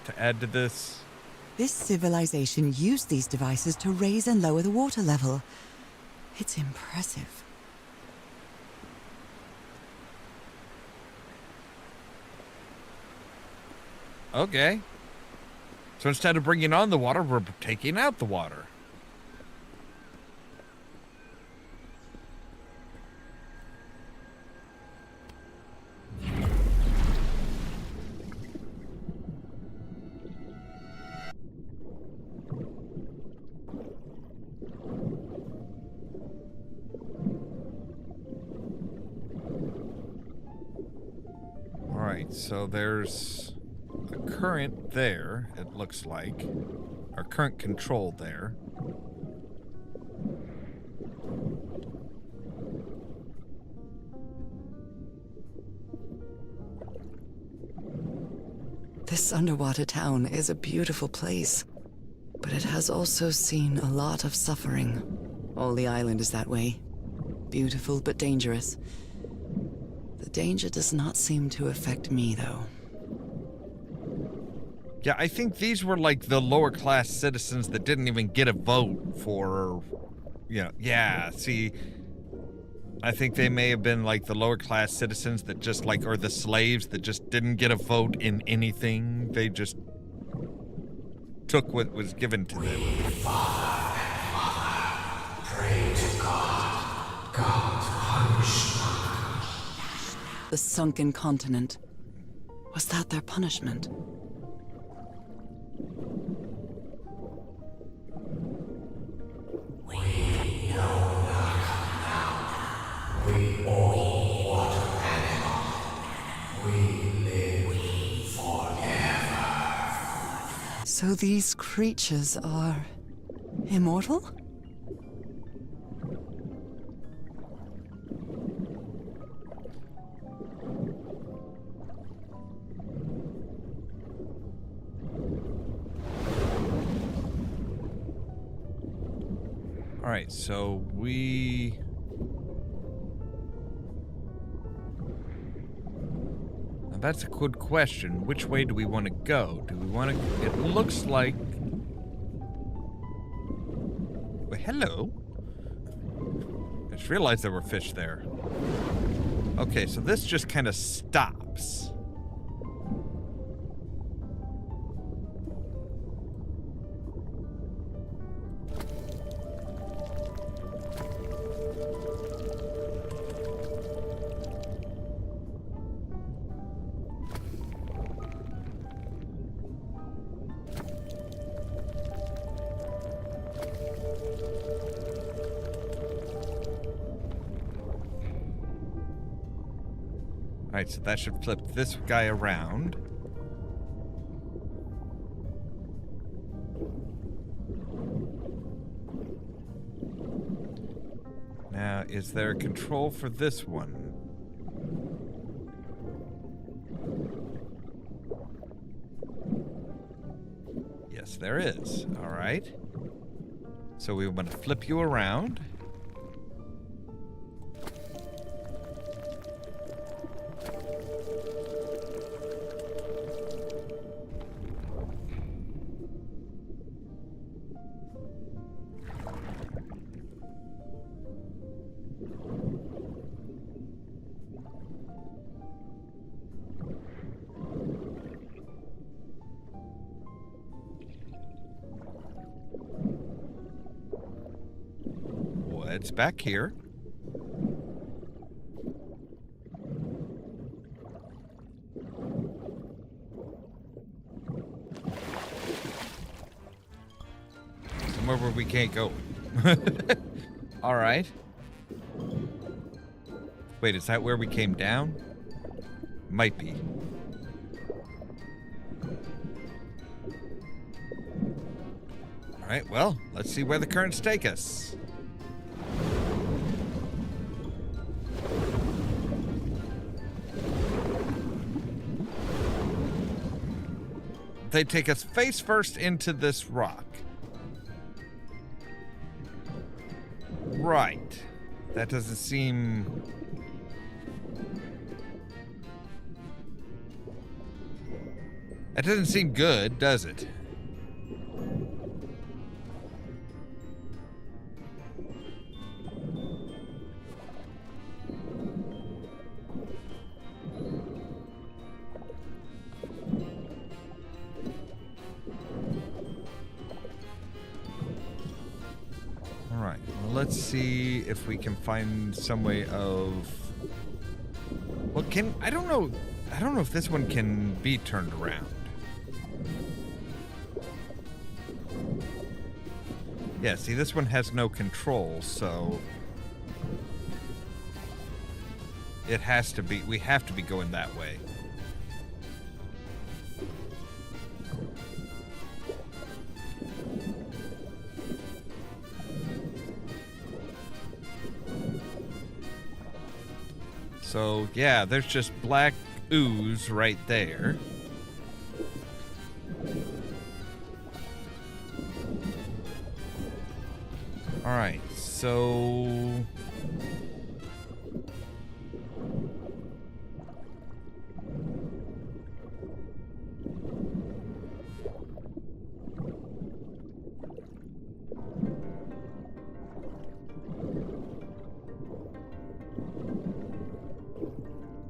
to add to this. This civilization used these devices to raise and lower the water level. It's impressive. Okay. So instead of bringing on the water, we're taking out the water. All right, so there's a current there, it looks like. Or current control there. This underwater town is a beautiful place, but it has also seen a lot of suffering. All the island is that way. Beautiful but dangerous. The danger does not seem to affect me, though. Yeah, I think these were like the lower class citizens that didn't even get a vote for, you know, yeah, see, I think they may have been like the lower class citizens that just like, or the slaves that just didn't get a vote in anything. They just took what was given to them. Father and Mother, pray to God. God punish none. The sunken continent. Was that their punishment? We know not now. We all water animal. We live forever. So these creatures are immortal? All right, so we... Now that's a good question. Which way do we want to go? Do we want to... It looks like... Well, hello. I just realized there were fish there. Okay, so this just kind of stops. Alright, so that should flip this guy around. Now, is there a control for this one? Yes, there is. Alright. So we want to flip you around. It's back here. Somewhere where we can't go. All right. Wait, is that where we came down? Might be. All right, well, let's see where the currents take us. They take us face first into this rock. Right. That doesn't seem... That doesn't seem good, does it? Alright, well, let's see if we can find some way of... Well, I don't know if this one can be turned around. Yeah, see, this one has no control, so... It has to be... We have to be going that way. So, yeah, there's just black ooze right there. Alright, so...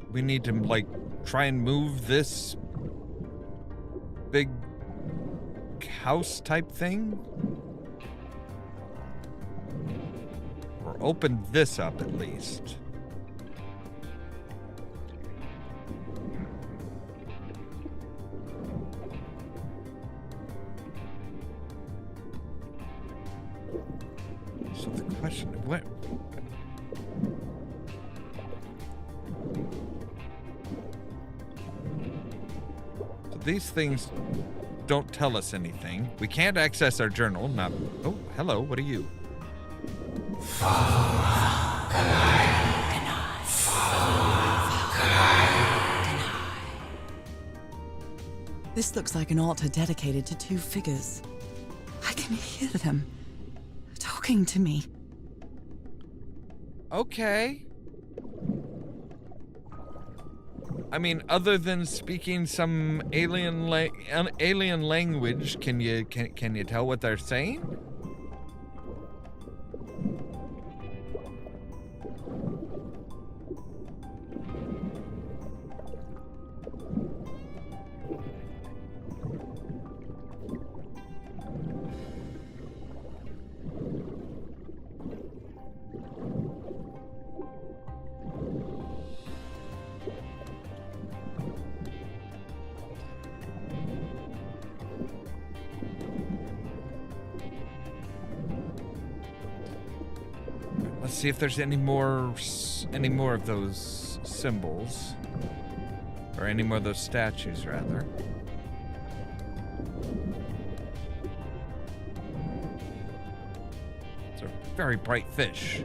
We need to, like, try and move this big house type thing? Or open this up at least. So the question, what? These things don't tell us anything. We can't access our journal. Not. Oh, hello. What are you? This looks like an altar dedicated to two figures. I can hear them talking to me. Okay. I mean, other than speaking some alien language, can you tell what they're saying? Let's see if there's any more of those symbols, or any more of those statues, rather. It's a very bright fish.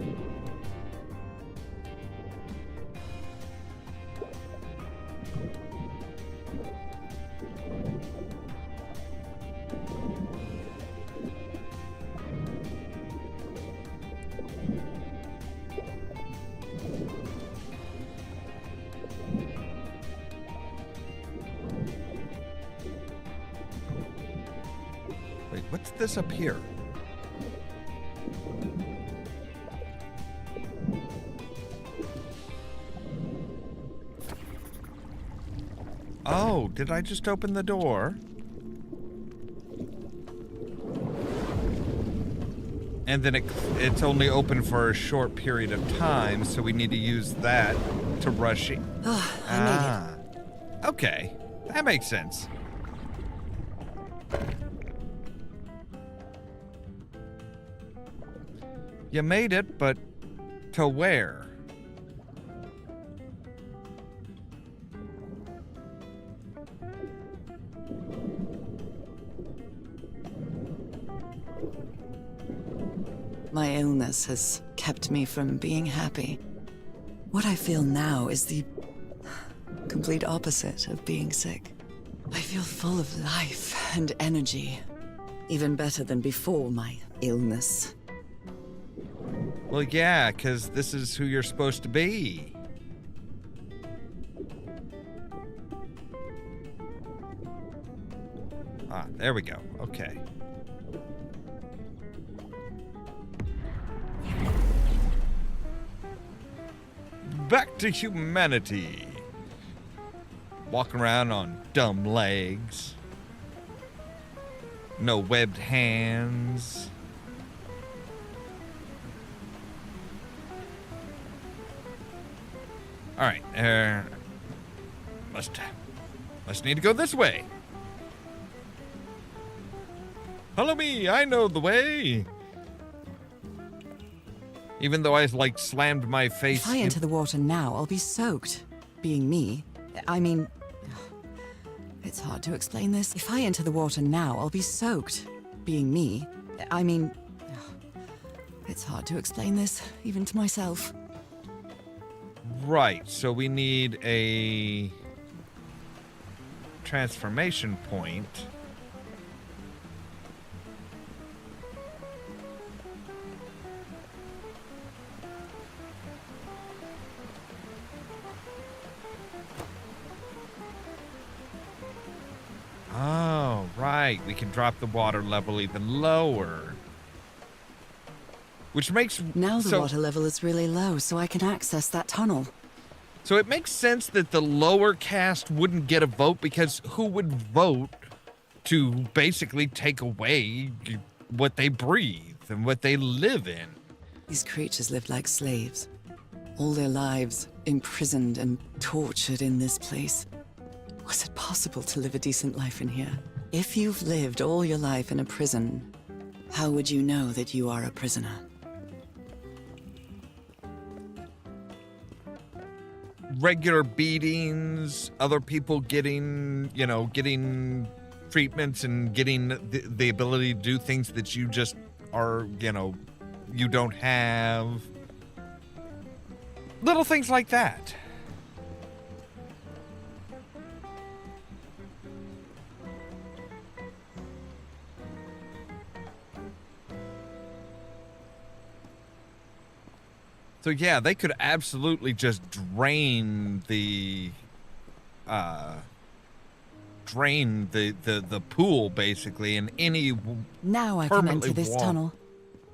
Wait, what's this up here? Oh, did I just open the door? And then it's only open for a short period of time, so we need to use that to rush it. I made it. Okay, that makes sense. You made it, but to where? My illness has kept me from being happy. What I feel now is the complete opposite of being sick. I feel full of life and energy. Even better than before my illness. Well, yeah, because this is who you're supposed to be. Ah, there we go. Okay. Back to humanity. Walking around on dumb legs. No webbed hands. All right, must need to go this way. Follow me, I know the way. Even though I like slammed my face. If I enter the water now, I'll be soaked. Being me, I mean, it's hard to explain this. If I enter the water now, I'll be soaked. Being me, I mean, it's hard to explain this, even to myself. Right, so we need a transformation point. Oh, right, we can drop the water level even lower. Which makes... Now the water level is really low, so I can access that tunnel. So it makes sense that the lower caste wouldn't get a vote, because who would vote to basically take away what they breathe and what they live in? These creatures lived like slaves. All their lives imprisoned and tortured in this place. Was it possible to live a decent life in here? If you've lived all your life in a prison, how would you know that you are a prisoner? Regular beatings, other people getting, getting treatments and getting the ability to do things that you just are, you don't have. Little things like that. So yeah, they could absolutely just drain the pool basically, and any now I can enter this tunnel.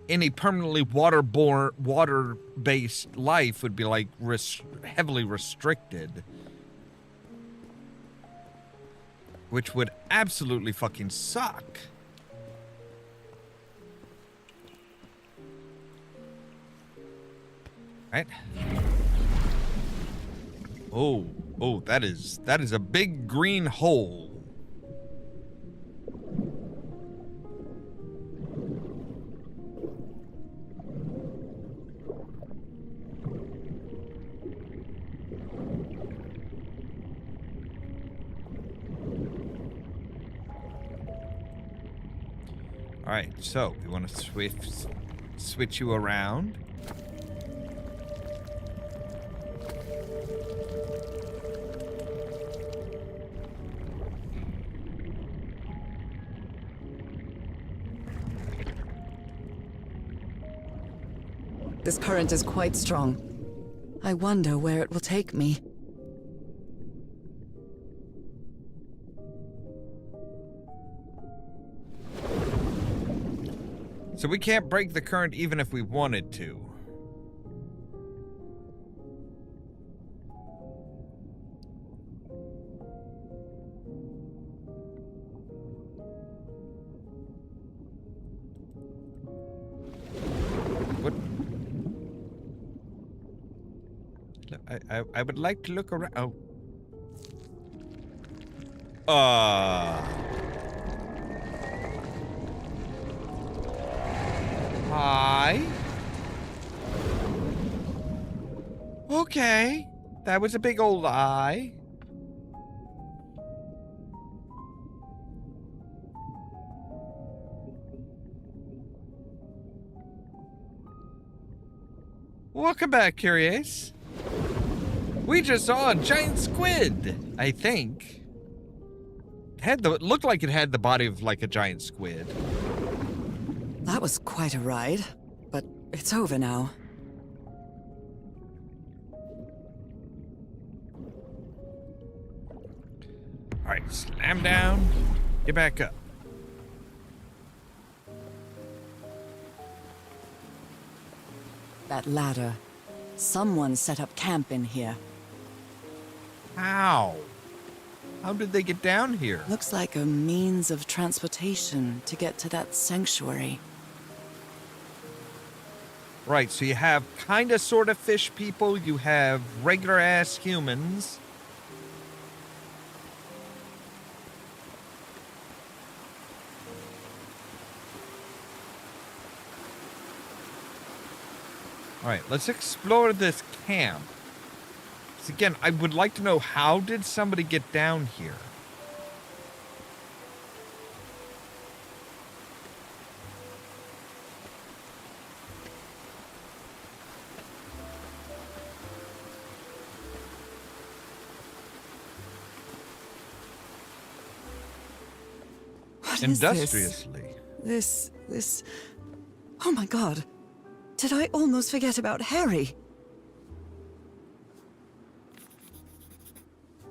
Any permanently water-based life would be like heavily restricted, which would absolutely fucking suck. Right. Oh, that is a big green hole. All right, so we want to switch you around. This current is quite strong. I wonder where it will take me. So we can't break the current even if we wanted to. What? I would like to look around. Oh. Hi. Okay. That was a big old eye. Welcome back, Curious. We just saw a giant squid, I think. It looked like it had the body of like a giant squid. That was quite a ride, but it's over now. All right, slam down, get back up. That ladder. Someone set up camp in here. How? How did they get down here? Looks like a means of transportation to get to that sanctuary. Right, so you have kind of sort of fish people, you have regular ass humans. All right, let's explore this camp. 'Cause again, I would like to know, how did somebody get down here? What is Industriously. This... Oh my god. Did I almost forget about Harry?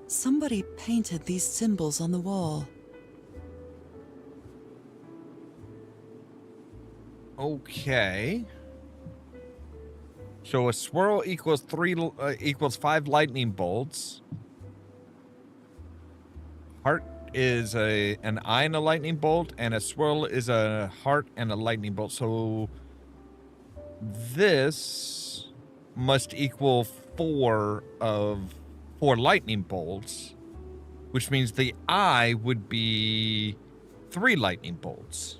Somebody painted these symbols on the wall. Okay. So a swirl equals equals 5 lightning bolts. Heart is an eye and a lightning bolt, and a swirl is a heart and a lightning bolt. So this must equal 4 lightning bolts, which means the eye would be 3 lightning bolts.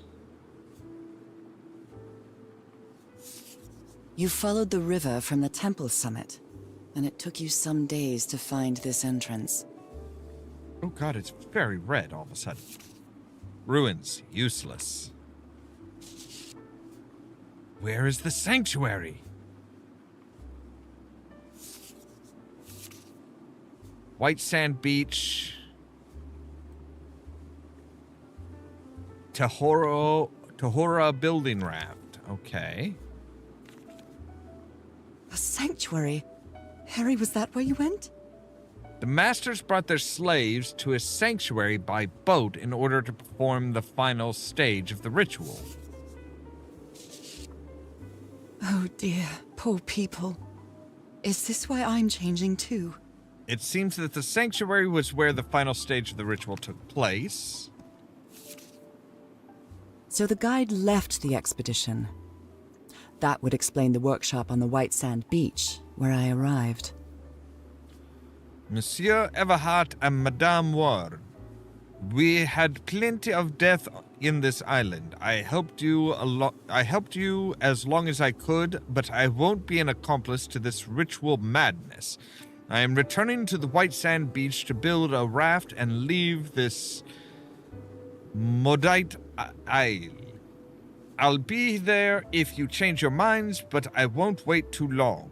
You followed the river from the temple summit, and it took you some days to find this entrance. Oh god, it's very red all of a sudden. Ruins, useless. Where is the sanctuary? White sand beach. Tahora building raft. Okay. A sanctuary? Harry, was that where you went? The masters brought their slaves to a sanctuary by boat in order to perform the final stage of the ritual. Oh dear, poor people. Is this why I'm changing too? It seems that the sanctuary was where the final stage of the ritual took place. So the guide left the expedition. That would explain the workshop on the white sand beach, where I arrived. Monsieur Everhart and Madame Ward, we had plenty of death in this island. I helped you as long as I could, but I won't be an accomplice to this ritual madness. I am returning to the white sand beach to build a raft and leave this Modite Isle. I'll be there if you change your minds, but I won't wait too long.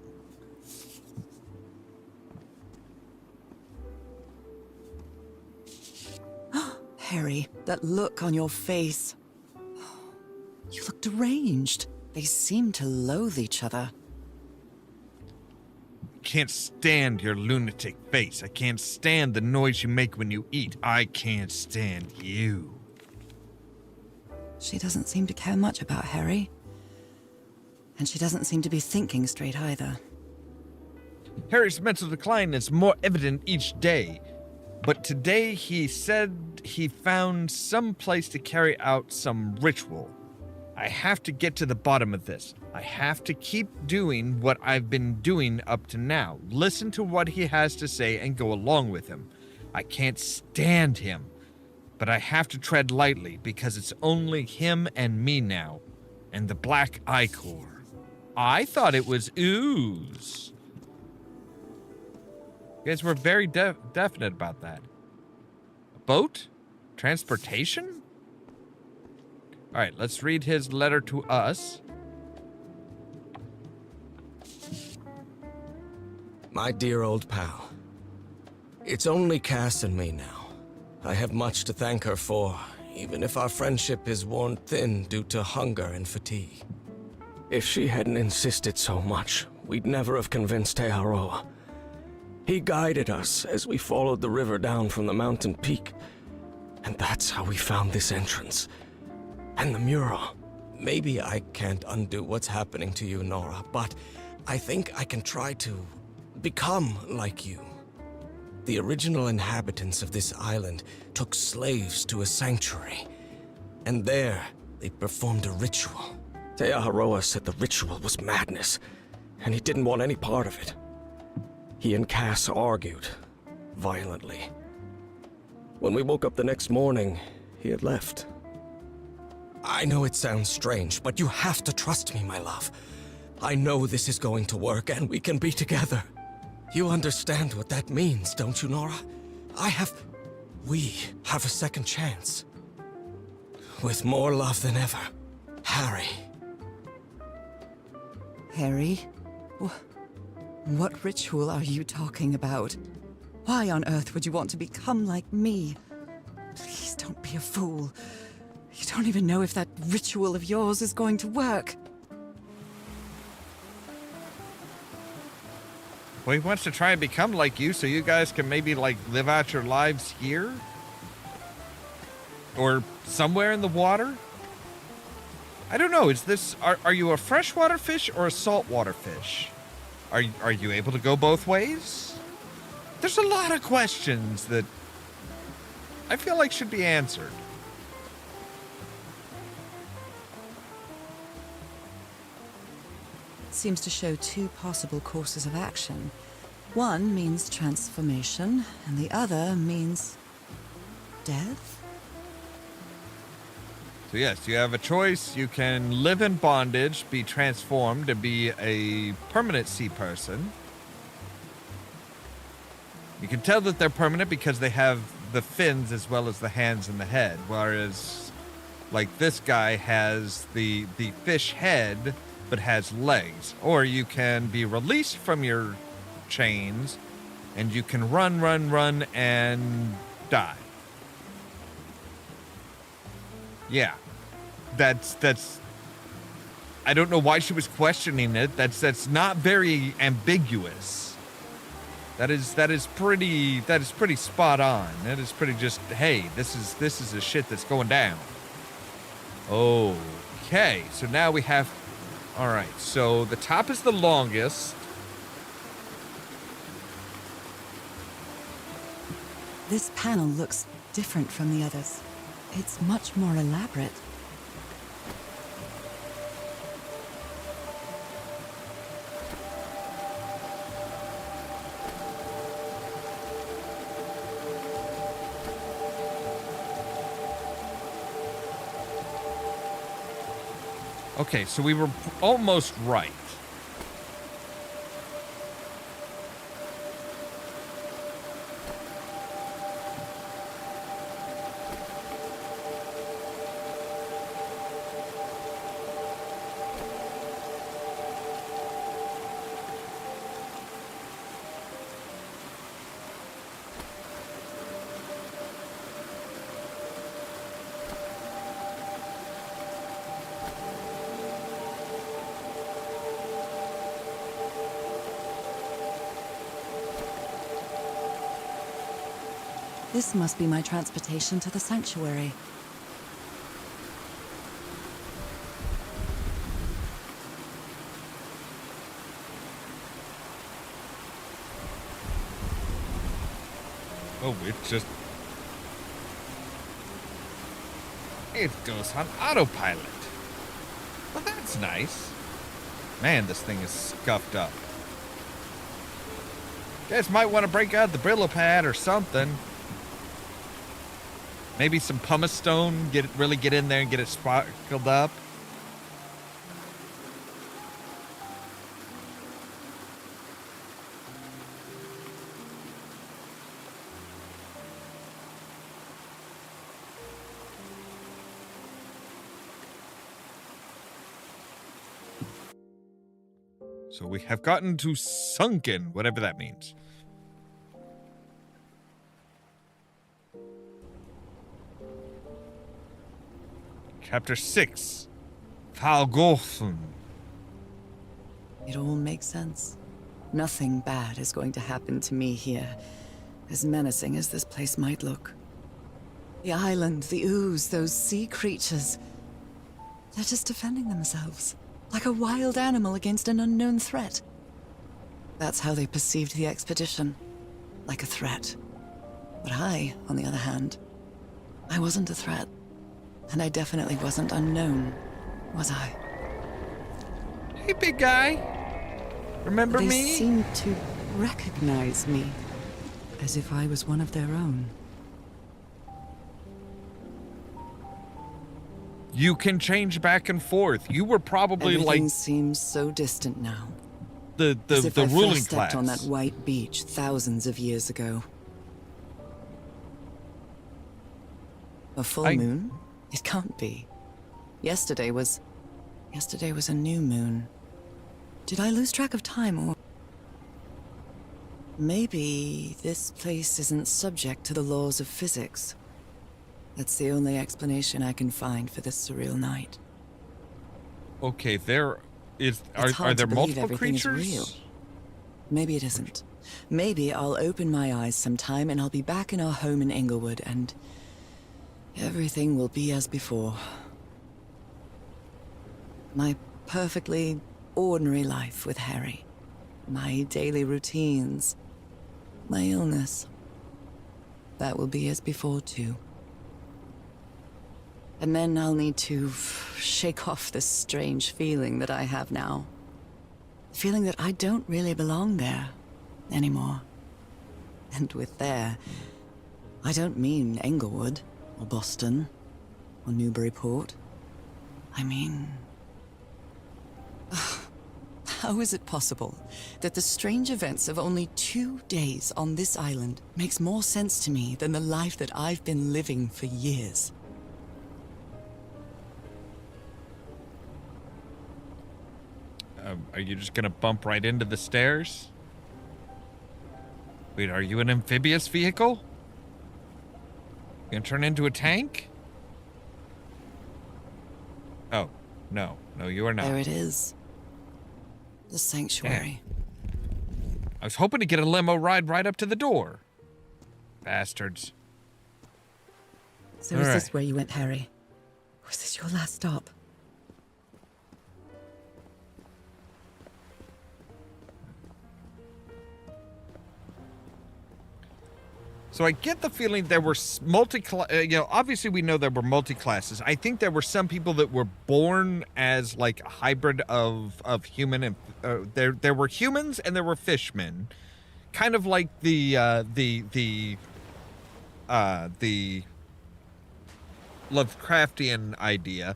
Harry, that look on your face. You look deranged. They seem to loathe each other. Can't stand your lunatic face. I can't stand the noise you make when you eat. I can't stand you. She doesn't seem to care much about Harry. And she doesn't seem to be thinking straight either. Harry's mental decline is more evident each day. But today he said he found some place to carry out some ritual. I have to get to the bottom of this. I have to keep doing what I've been doing up to now. Listen to what he has to say and go along with him. I can't stand him. But I have to tread lightly because it's only him and me now. And the Black Ichor. I thought it was Ooze. You guys were very definite about that. A boat? Transportation? All right, let's read his letter to us. My dear old pal. It's only Cass and me now. I have much to thank her for, even if our friendship is worn thin due to hunger and fatigue. If she hadn't insisted so much, we'd never have convinced Aotearoa. He guided us as we followed the river down from the mountain peak, and that's how we found this entrance. And the mural. Maybe I can't undo what's happening to you, Nora, but I think I can try to become like you. The original inhabitants of this island took slaves to a sanctuary, and there they performed a ritual. Aotearoa said the ritual was madness, and he didn't want any part of it. He and Cass argued, violently. When we woke up the next morning, he had left. I know it sounds strange, but you have to trust me, my love. I know this is going to work, and we can be together. You understand what that means, don't you, Nora? We have a second chance. With more love than ever, Harry. Harry? What ritual are you talking about? Why on earth would you want to become like me? Please don't be a fool. You don't even know if that ritual of yours is going to work. Well, he wants to try and become like you so you guys can maybe, like, live out your lives here? Or somewhere in the water? I don't know. Is this... Are you a freshwater fish or a saltwater fish? Are you able to go both ways? There's a lot of questions that I feel like should be answered. Seems to show two possible courses of action. One means transformation, and the other means death? So yes, you have a choice. You can live in bondage, be transformed, and be a permanent sea person. You can tell that they're permanent because they have the fins as well as the hands and the head, whereas, like, this guy has the fish head but has legs. Or you can be released from your chains and you can run and die. Yeah. That's I don't know why she was questioning it. That's not very ambiguous. That is pretty spot on. That is pretty just, hey, this is a shit that's going down. Okay. So now we have... All right, so the top is the longest. This panel looks different from the others. It's much more elaborate. Okay, so we were almost right. This must be my transportation to the sanctuary. Oh, it goes on autopilot. Well, that's nice. Man, this thing is scuffed up. Guys might want to break out the Brillo pad or something. Maybe some pumice stone, really get in there and get it sparkled up. So we have gotten to sunken, whatever that means. Chapter 6. Falgolfen. It all makes sense. Nothing bad is going to happen to me here, as menacing as this place might look. The island, the ooze, those sea creatures. They're just defending themselves, like a wild animal against an unknown threat. That's how they perceived the expedition, like a threat. But I, on the other hand, I wasn't a threat. And I definitely wasn't unknown, was I? Hey, big guy. Remember They me? seemed to recognize me, as if I was one of their own. You can change back and forth. You were probably Everything like seems so distant now. the As if I ruling first stepped class. on that white beach thousands of years ago. A full moon? It can't be. Yesterday was a new moon. Did I lose track of time, or... Maybe this place isn't subject to the laws of physics. That's the only explanation I can find for this surreal night. Okay, there is. It's Are hard there to believe multiple everything's creatures? real. Maybe it isn't. Maybe I'll open my eyes sometime and I'll be back in our home in Inglewood and everything will be as before. My perfectly ordinary life with Harry. My daily routines. My illness. That will be as before too. And then I'll need to shake off this strange feeling that I have now. The feeling that I don't really belong there anymore. And with there, I don't mean Englewood, or Boston, or Newburyport. I mean... How is it possible that the strange events of only 2 days on this island makes more sense to me than the life that I've been living for years? Are you just gonna bump right into the stairs? Wait, are you an amphibious vehicle? You gonna turn into a tank? Oh, no. No, you are not. There it is. The sanctuary. I was hoping to get a limo ride right up to the door. Bastards. So All is right. this where you went, Harry? Was this your last stop? So I get the feeling there were obviously we know there were multi-classes. I think there were some people that were born as like a hybrid of human and there were humans and there were fishmen, kind of like the Lovecraftian idea.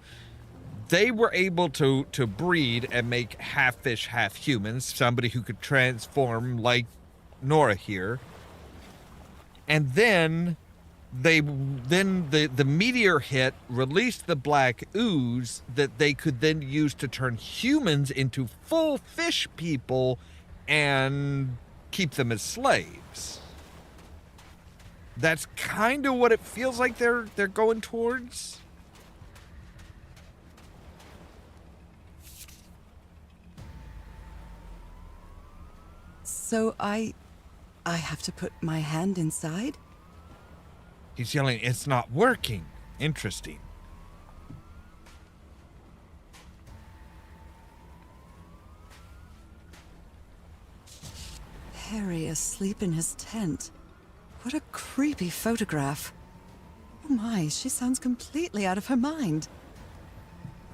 They were able to breed and make half fish, half humans. Somebody who could transform like Nora here. And then the meteor hit, released the black ooze that they could then use to turn humans into full fish people and keep them as slaves. That's kind of what it feels like they're going towards. So I have to put my hand inside? He's yelling, "It's not working." Interesting. Harry asleep in his tent. What a creepy photograph. Oh my, she sounds completely out of her mind.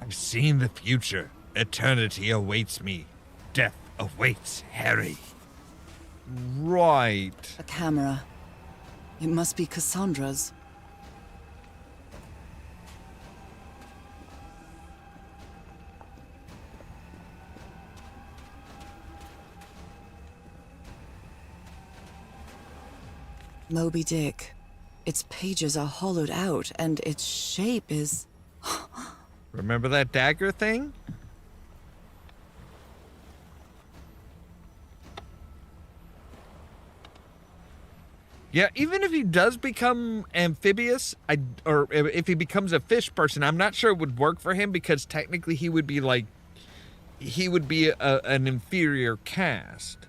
I've seen the future. Eternity awaits me. Death awaits Harry. Right. A camera. It must be Cassandra's. Moby Dick. Its pages are hollowed out, and its shape is... Remember that dagger thing? Yeah, even if he does become amphibious, or if he becomes a fish person, I'm not sure it would work for him because technically he would be an inferior caste.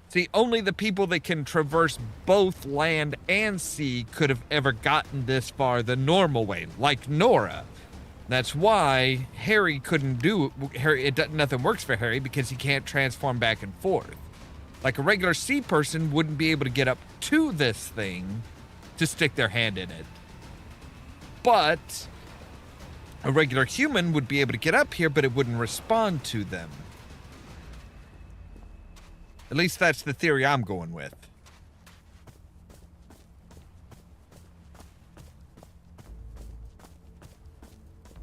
See, only the people that can traverse both land and sea could have ever gotten this far the normal way, like Nora. That's why Harry couldn't do it. Nothing works for Harry because he can't transform back and forth. Like a regular sea person wouldn't be able to get up to this thing to stick their hand in it. But a regular human would be able to get up here, but it wouldn't respond to them. At least that's the theory I'm going with.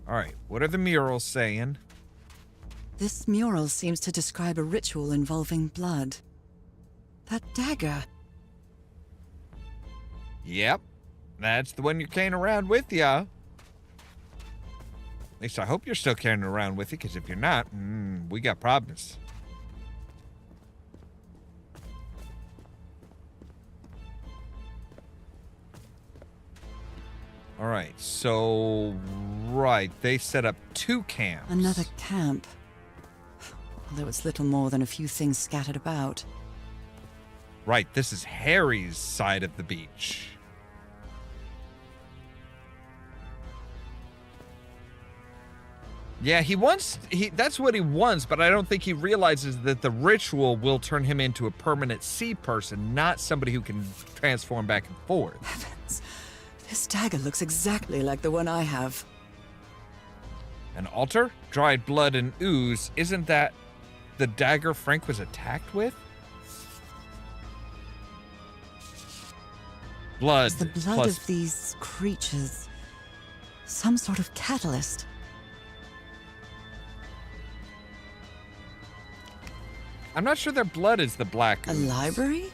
All right, what are the murals saying? This mural seems to describe a ritual involving blood. That dagger. Yep, that's the one you're carrying around with ya. At least I hope you're still carrying it around with you, because if you're not, we got problems. All right, so, they set up 2 camps. Another camp. Although it's little more than a few things scattered about. Right, this is Harry's side of the beach. Yeah, that's what he wants, but I don't think he realizes that the ritual will turn him into a permanent sea person, not somebody who can transform back and forth. Heavens. This dagger looks exactly like the one I have. An altar? Dried blood and ooze. Isn't that the dagger Frank was attacked with? Blood. Is the blood of these creatures some sort of catalyst? I'm not sure their blood is the black A ooze. library?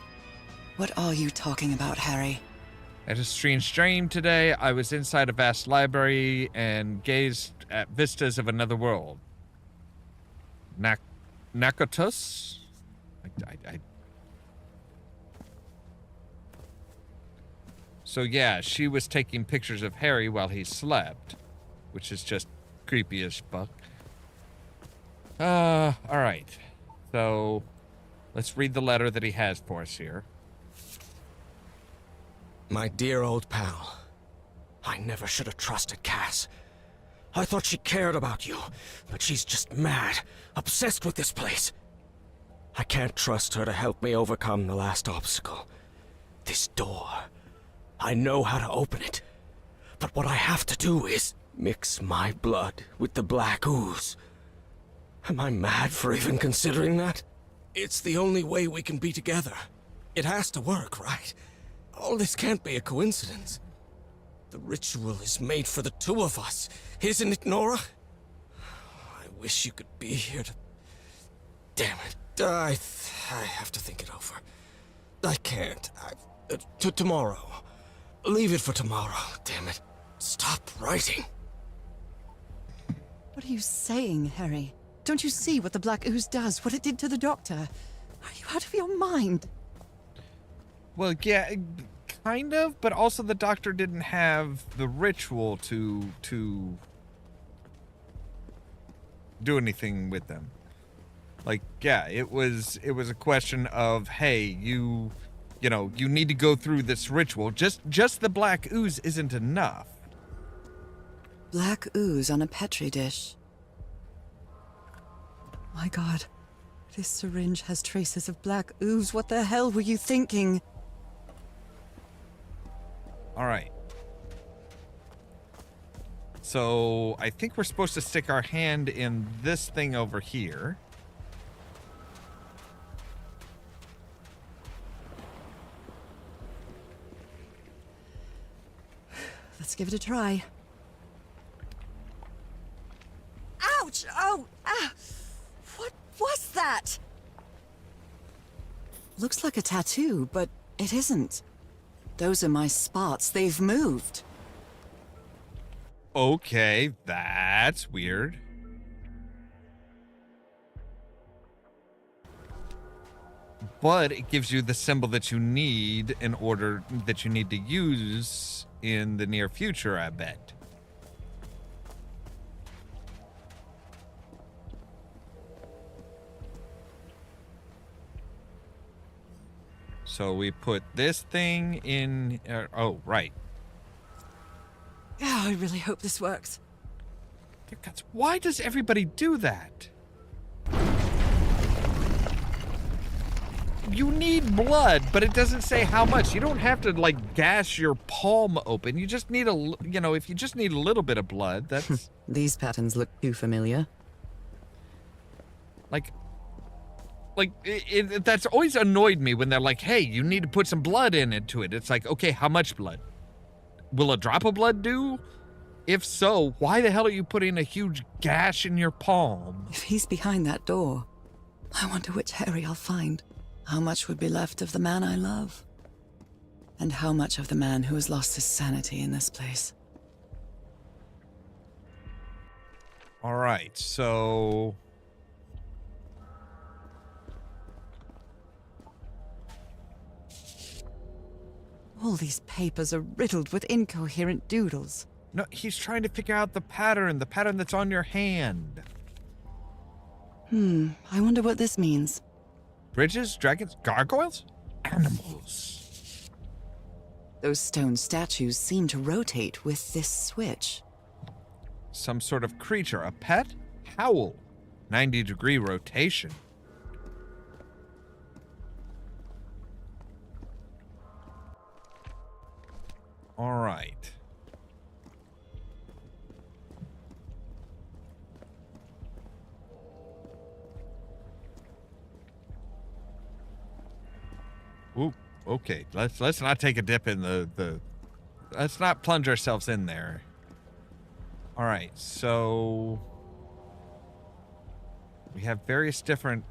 What are you talking about, Harry? I had a strange dream today. I was inside a vast library and gazed at vistas of another world. Nakotus? So yeah, she was taking pictures of Harry while he slept, which is just creepy as fuck. All right. So let's read the letter that he has for us here. My dear old pal, I never should have trusted Cass. I thought she cared about you, but she's just mad, obsessed with this place. I can't trust her to help me overcome the last obstacle. This door. I know how to open it, but what I have to do is mix my blood with the black ooze. Am I mad for even considering that? It's the only way we can be together. It has to work, right? All this can't be a coincidence. The ritual is made for the two of us, isn't it, Nora? I wish you could be here to... Damn it. I have to think it over. I can't. Tomorrow. Leave it for tomorrow, damn it. Stop writing. What are you saying, Harry? Don't you see what the black ooze does, what it did to the doctor? Are you out of your mind? Well, yeah, kind of, but also the doctor didn't have the ritual to do anything with them. Like, yeah, it was a question of, hey, you need to go through this ritual. Just the black ooze isn't enough. Black ooze on a petri dish. My God, this syringe has traces of black ooze. What the hell were you thinking? All right. So I think we're supposed to stick our hand in this thing over here. Let's give it a try. Ouch! Oh! Ah! What was that? Looks like a tattoo, but it isn't. Those are my spots. They've moved. Okay, that's weird. but it gives you the symbol that you need in order that you need to use in the near future, I bet. So we put this thing in. Oh, right. Oh, I really hope this works. Why does everybody do that? You need blood, but it doesn't say how much. You don't have to, like, gash your palm open. You just need if you just need a little bit of blood, that's... These patterns look too familiar. That's always annoyed me when they're like, hey, you need to put some blood into it. It's like, okay, how much blood? Will a drop of blood do? If so, why the hell are you putting a huge gash in your palm? If he's behind that door, I wonder which Harry I'll find. How much would be left of the man I love? And how much of the man who has lost his sanity in this place? All right, so... All these papers are riddled with incoherent doodles. No, he's trying to figure out the pattern that's on your hand. I wonder what this means. Bridges, dragons, gargoyles, animals. Those stone statues seem to rotate with this switch. Some sort of creature, a pet? Howl. 90-degree rotation. All right. Ooh, okay. Let's not take a dip in the let's not plunge ourselves in there. All right. So we have various different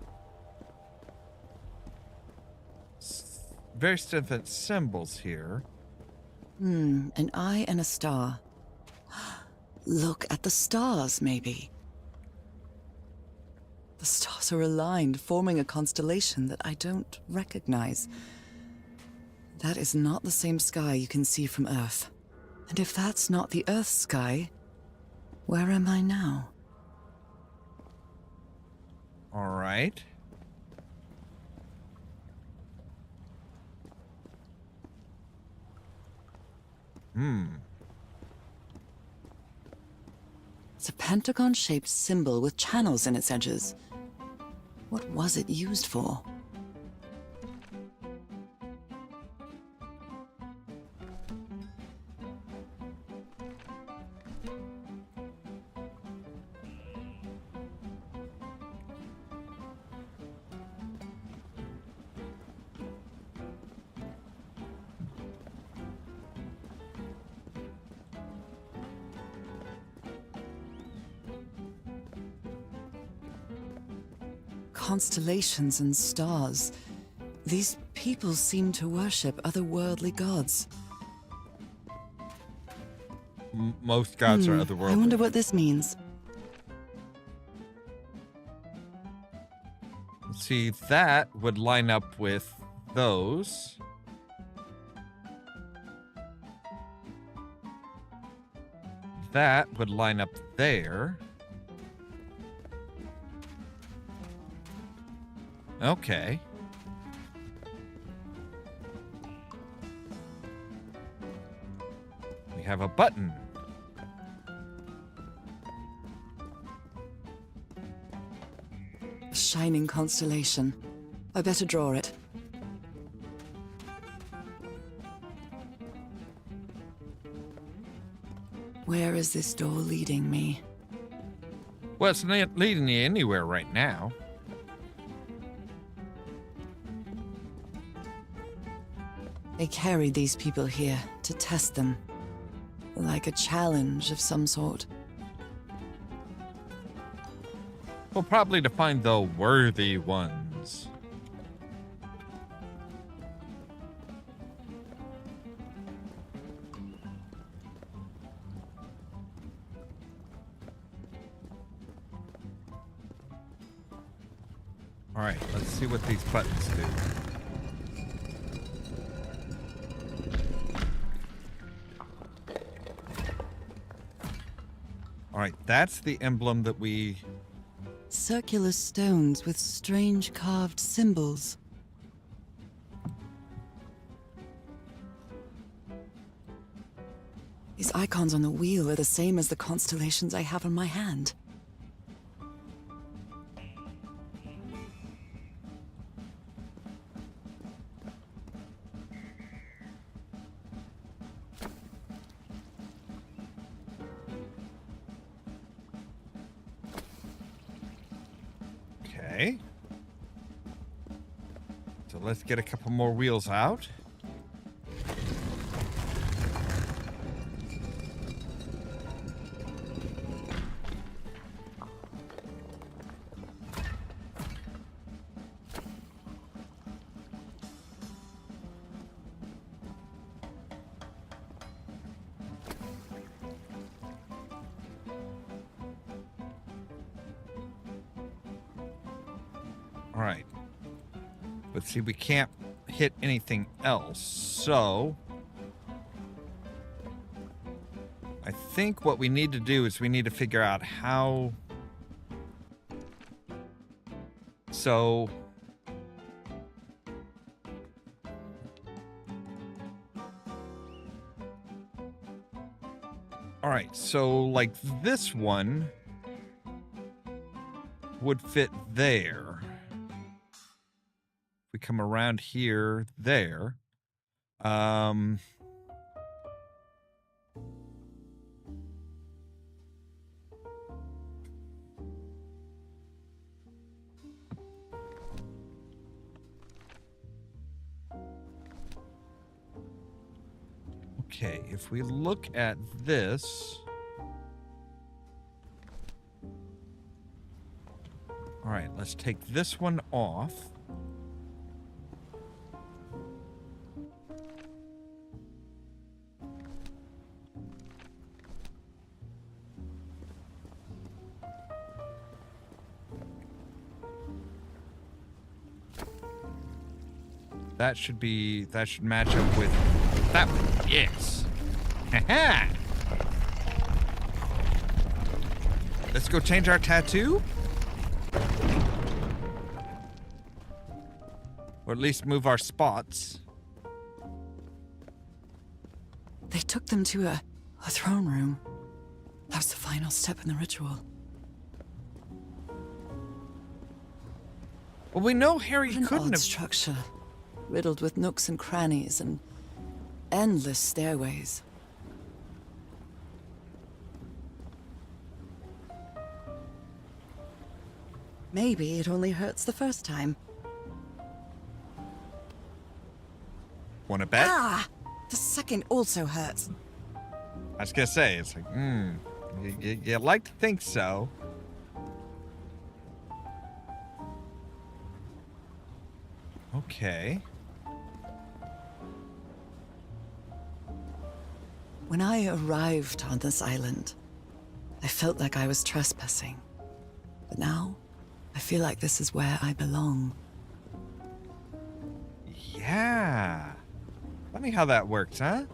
symbols here. An eye and a star. Look at the stars, maybe. The stars are aligned, forming a constellation that I don't recognize. That is not the same sky you can see from Earth. And if that's not the Earth's sky, where am I now? All right. It's a pentagon-shaped symbol with channels in its edges. What was it used for? Constellations and stars. These people seem to worship otherworldly gods. Most gods are otherworldly. I wonder what this means. See, that would line up with those. That would line up there. Okay. We have a button. A shining constellation. I better draw it. Where is this door leading me? Well, it's not leading you anywhere right now. They carried these people here to test them. Like a challenge of some sort. Well, probably to find the worthy ones. All right, let's see what these buttons do. All right, that's the emblem that we... Circular stones with strange carved symbols. These icons on the wheel are the same as the constellations I have on my hand. Okay. So let's get a couple more wheels out. All right. But see, we can't hit anything else, so I think what we need to do is we need to figure out how... So... All right, so like this one would fit there. We come around here, there. Okay, if we look at this... All right, let's take this one off. That should match up with that one. Yes. Haha. Let's go change our tattoo. Or at least move our spots. They took them to a throne room. That was the final step in the ritual. Well, we know Harry What an couldn't odd have... structure, riddled with nooks and crannies and endless stairways. Maybe it only hurts the first time. Want to bet? Ah! The second also hurts. I was gonna say, it's like, you like to think so. Okay. When I arrived on this island, I felt like I was trespassing. But now, I feel like this is where I belong. Yeah. Funny how that works, huh?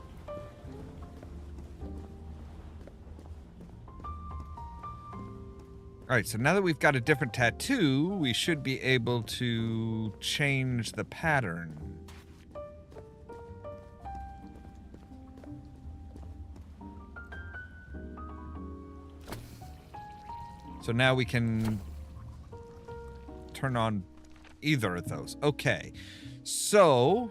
All right, so now that we've got a different tattoo, we should be able to change the pattern. So now we can turn on either of those. Okay, so...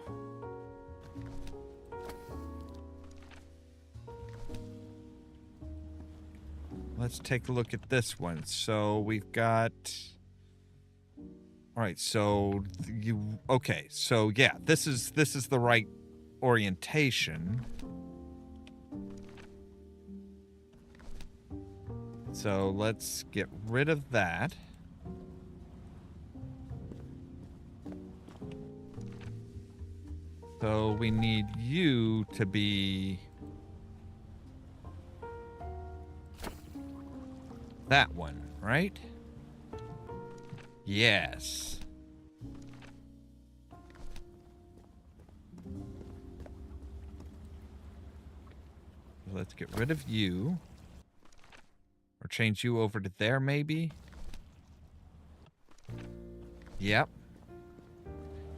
let's take a look at this one. So we've got... All right, so you... Okay, so yeah, this is the right orientation. So let's get rid of that. So we need you to be... that one, right? Yes. let's get rid of you. Or change you over to there, maybe? Yep.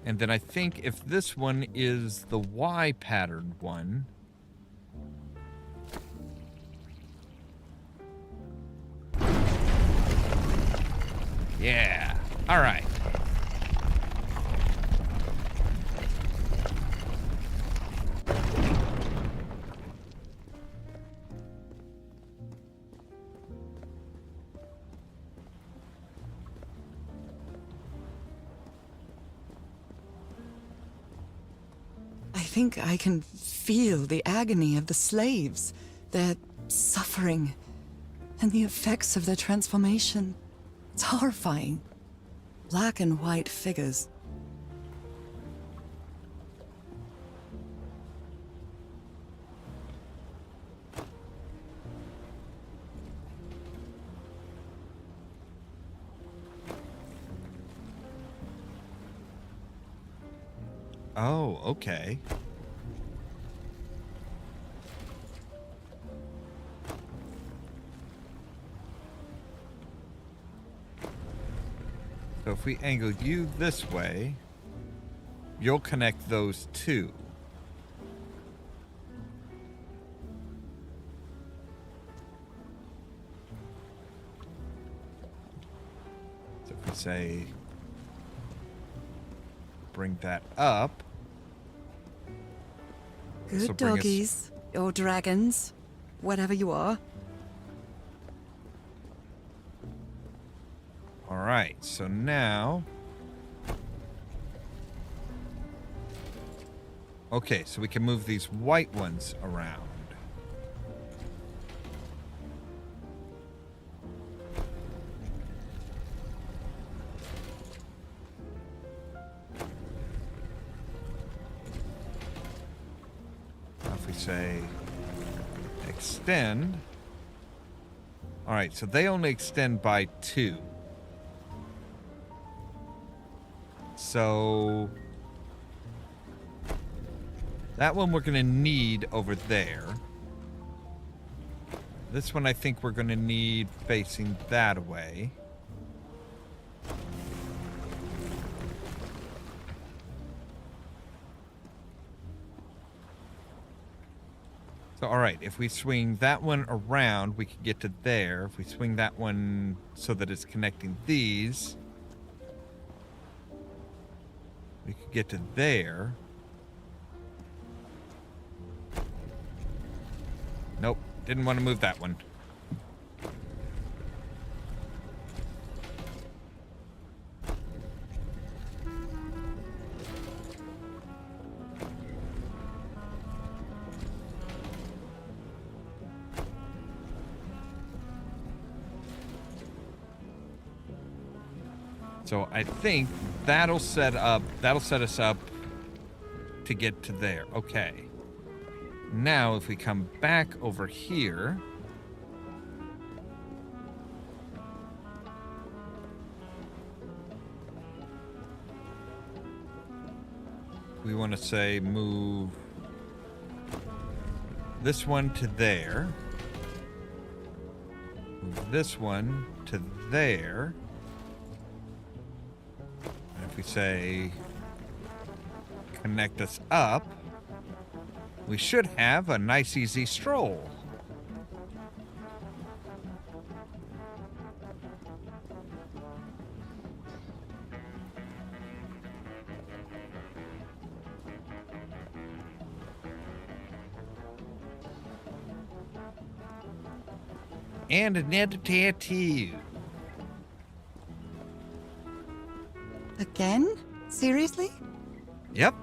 And then I think if this one is the Y patterned one... Yeah. All right. I think I can feel the agony of the slaves, their suffering, and the effects of their transformation. It's horrifying. Black and white figures. Oh, okay. So if we angle you this way, you'll connect those two. So if we say, bring that up. This'll Good bring us- doggies, or dragons, whatever you are. All right, so now... Okay, so we can move these white ones around. Now if we say extend... All right, so they only extend by 2. So that one we're going to need over there. This one I think we're going to need facing that way. So, all right, if we swing that one around, we can get to there. If we swing that one so that it's connecting these, we could get to there. Nope, didn't want to move that one. So I think that'll set us up to get to there. Okay. Now if we come back over here, we want to say move this one to there. Move this one to there. If we say connect us up, we should have a nice easy stroll. And another tattoo. Again? Seriously? Yep.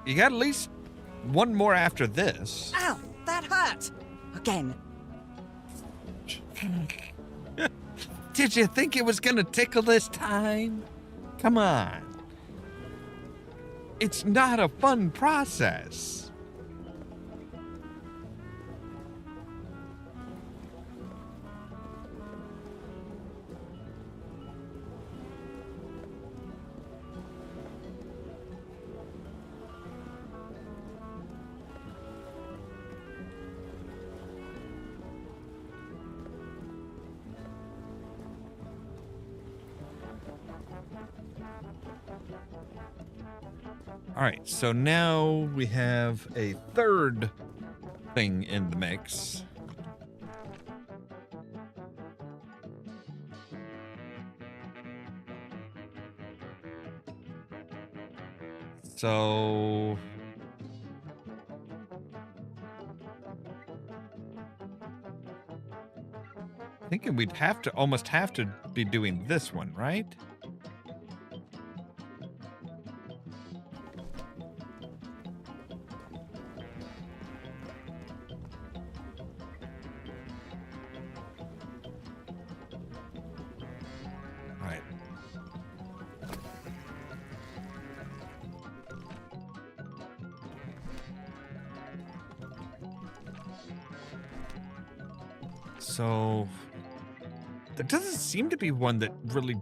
You got at least one more after this. Ow! That hurt! Again. Did you think it was gonna tickle this time? Come on. It's not a fun process. All right, so now we have a third thing in the mix. So thinking we'd almost have to be doing this one, right? All right. So there doesn't seem to be one that really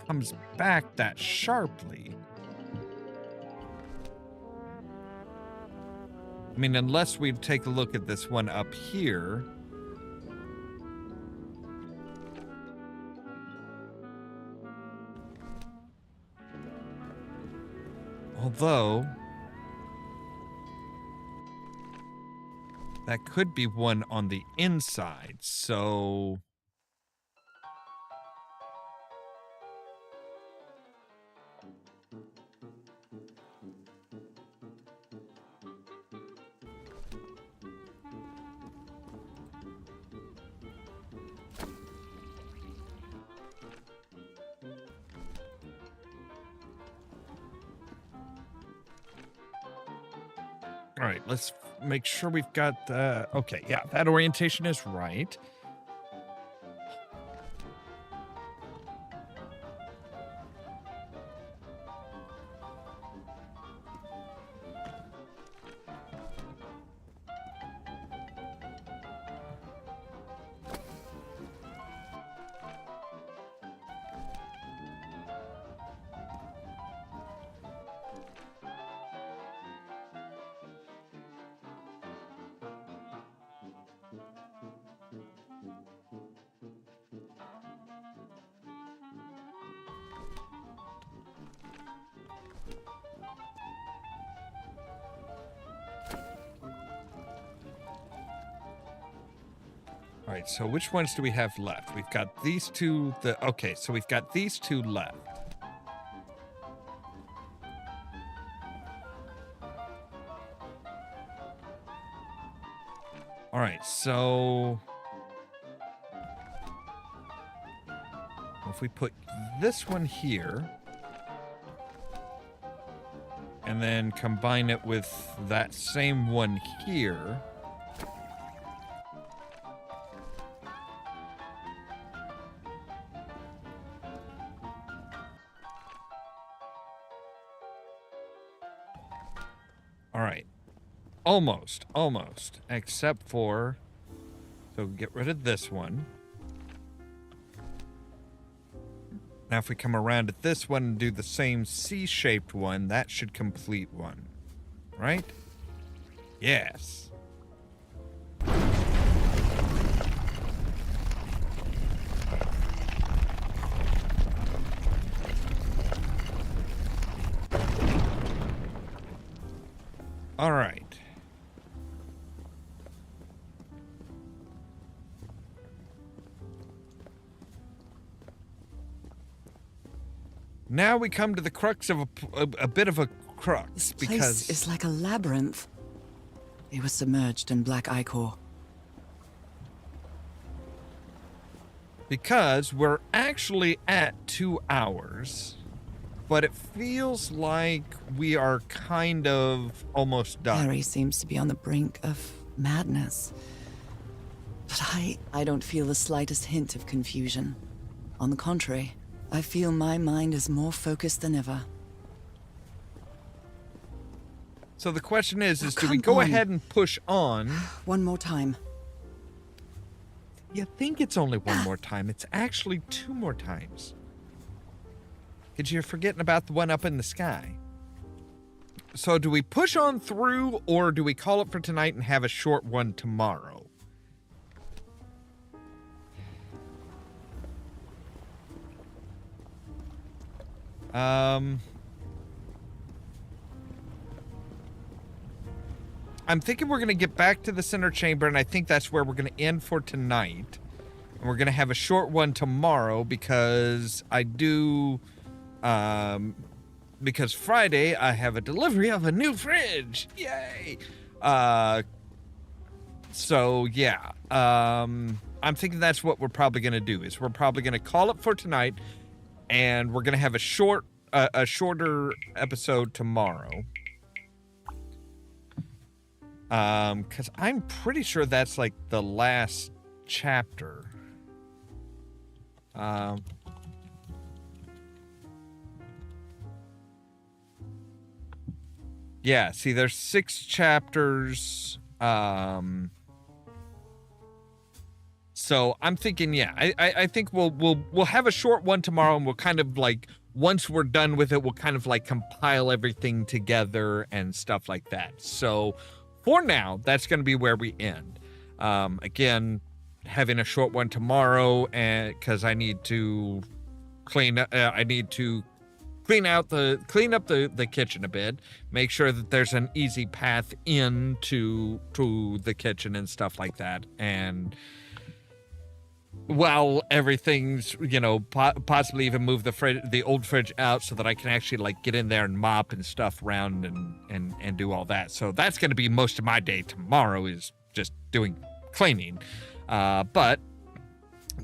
comes back that sharply. I mean, unless we take a look at this one up here. Although, that could be one on the inside, so... All right, let's make sure we've got the... Okay, yeah, that orientation is right. All right, so which ones do we have left? We've got these two. Okay, so we've got these two left. All right, so if we put this one here and then combine it with that same one here. All right. Almost. Except for... So get rid of this one. Now if we come around to this one and do the same C-shaped one, that should complete one. Right? Yes. All right. Now we come to the crux of a bit of a crux. This place because is like a labyrinth. They were submerged in black ichor. Because we're actually at 2 hours, but it feels like we are kind of almost done. Harry seems to be on the brink of madness. But I don't feel the slightest hint of confusion. On the contrary, I feel my mind is more focused than ever. So the question is do come we go on. ahead and push on? One more time. You think it's only one more time. It's actually 2 more times. Because you're forgetting about the one up in the sky. So do we push on through, or do we call it for tonight and have a short one tomorrow? I'm thinking we're going to get back to the center chamber, and I think that's where we're going to end for tonight. And we're going to have a short one tomorrow because because Friday I have a delivery of a new fridge. Yay! So yeah, I'm thinking that's what we're probably going to do. Is we're probably going to call it for tonight, and we're going to have a shorter episode tomorrow. Because I'm pretty sure that's like the last chapter. Yeah, see, there's 6 chapters. So I'm thinking, yeah, I think we'll have a short one tomorrow, and we'll kind of like, once we're done with it, we'll kind of like compile everything together and stuff like that. So for now, that's going to be where we end. Again, having a short one tomorrow, and because I need to clean up the kitchen a bit, make sure that there's an easy path into the kitchen and stuff like that. And while everything's, possibly even move the old fridge out so that I can actually like get in there and mop and stuff around and do all that. So that's going to be most of my day tomorrow, is just doing cleaning. But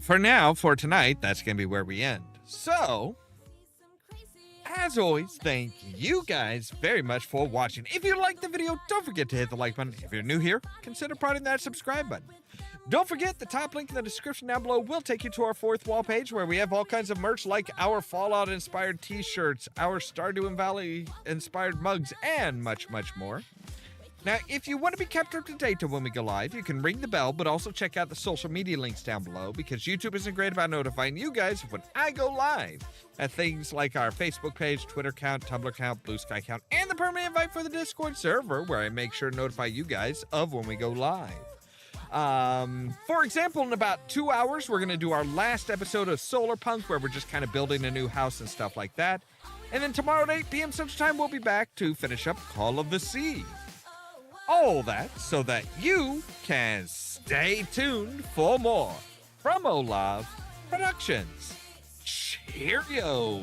for now, for tonight, that's going to be where we end. So, as always, thank you guys very much for watching. If you liked the video, don't forget to hit the like button. If you're new here, consider prodding that subscribe button. Don't forget, the top link in the description down below will take you to our 4th wall page, where we have all kinds of merch like our Fallout-inspired t-shirts, our Stardew Valley-inspired mugs, and much, much more. Now, if you want to be kept up to date on when we go live, you can ring the bell, but also check out the social media links down below, because YouTube isn't great about notifying you guys when I go live at things like our Facebook page, Twitter account, Tumblr account, Blue Sky account, and the permanent invite for the Discord server, where I make sure to notify you guys of when we go live. For example, in about 2 hours, we're going to do our last episode of Solar Punk, where we're just kind of building a new house and stuff like that. And then tomorrow at 8 p.m. Central Time, we'll be back to finish up Call of the Sea. All that so that you can stay tuned for more from Ollamh Productions. Cheerio!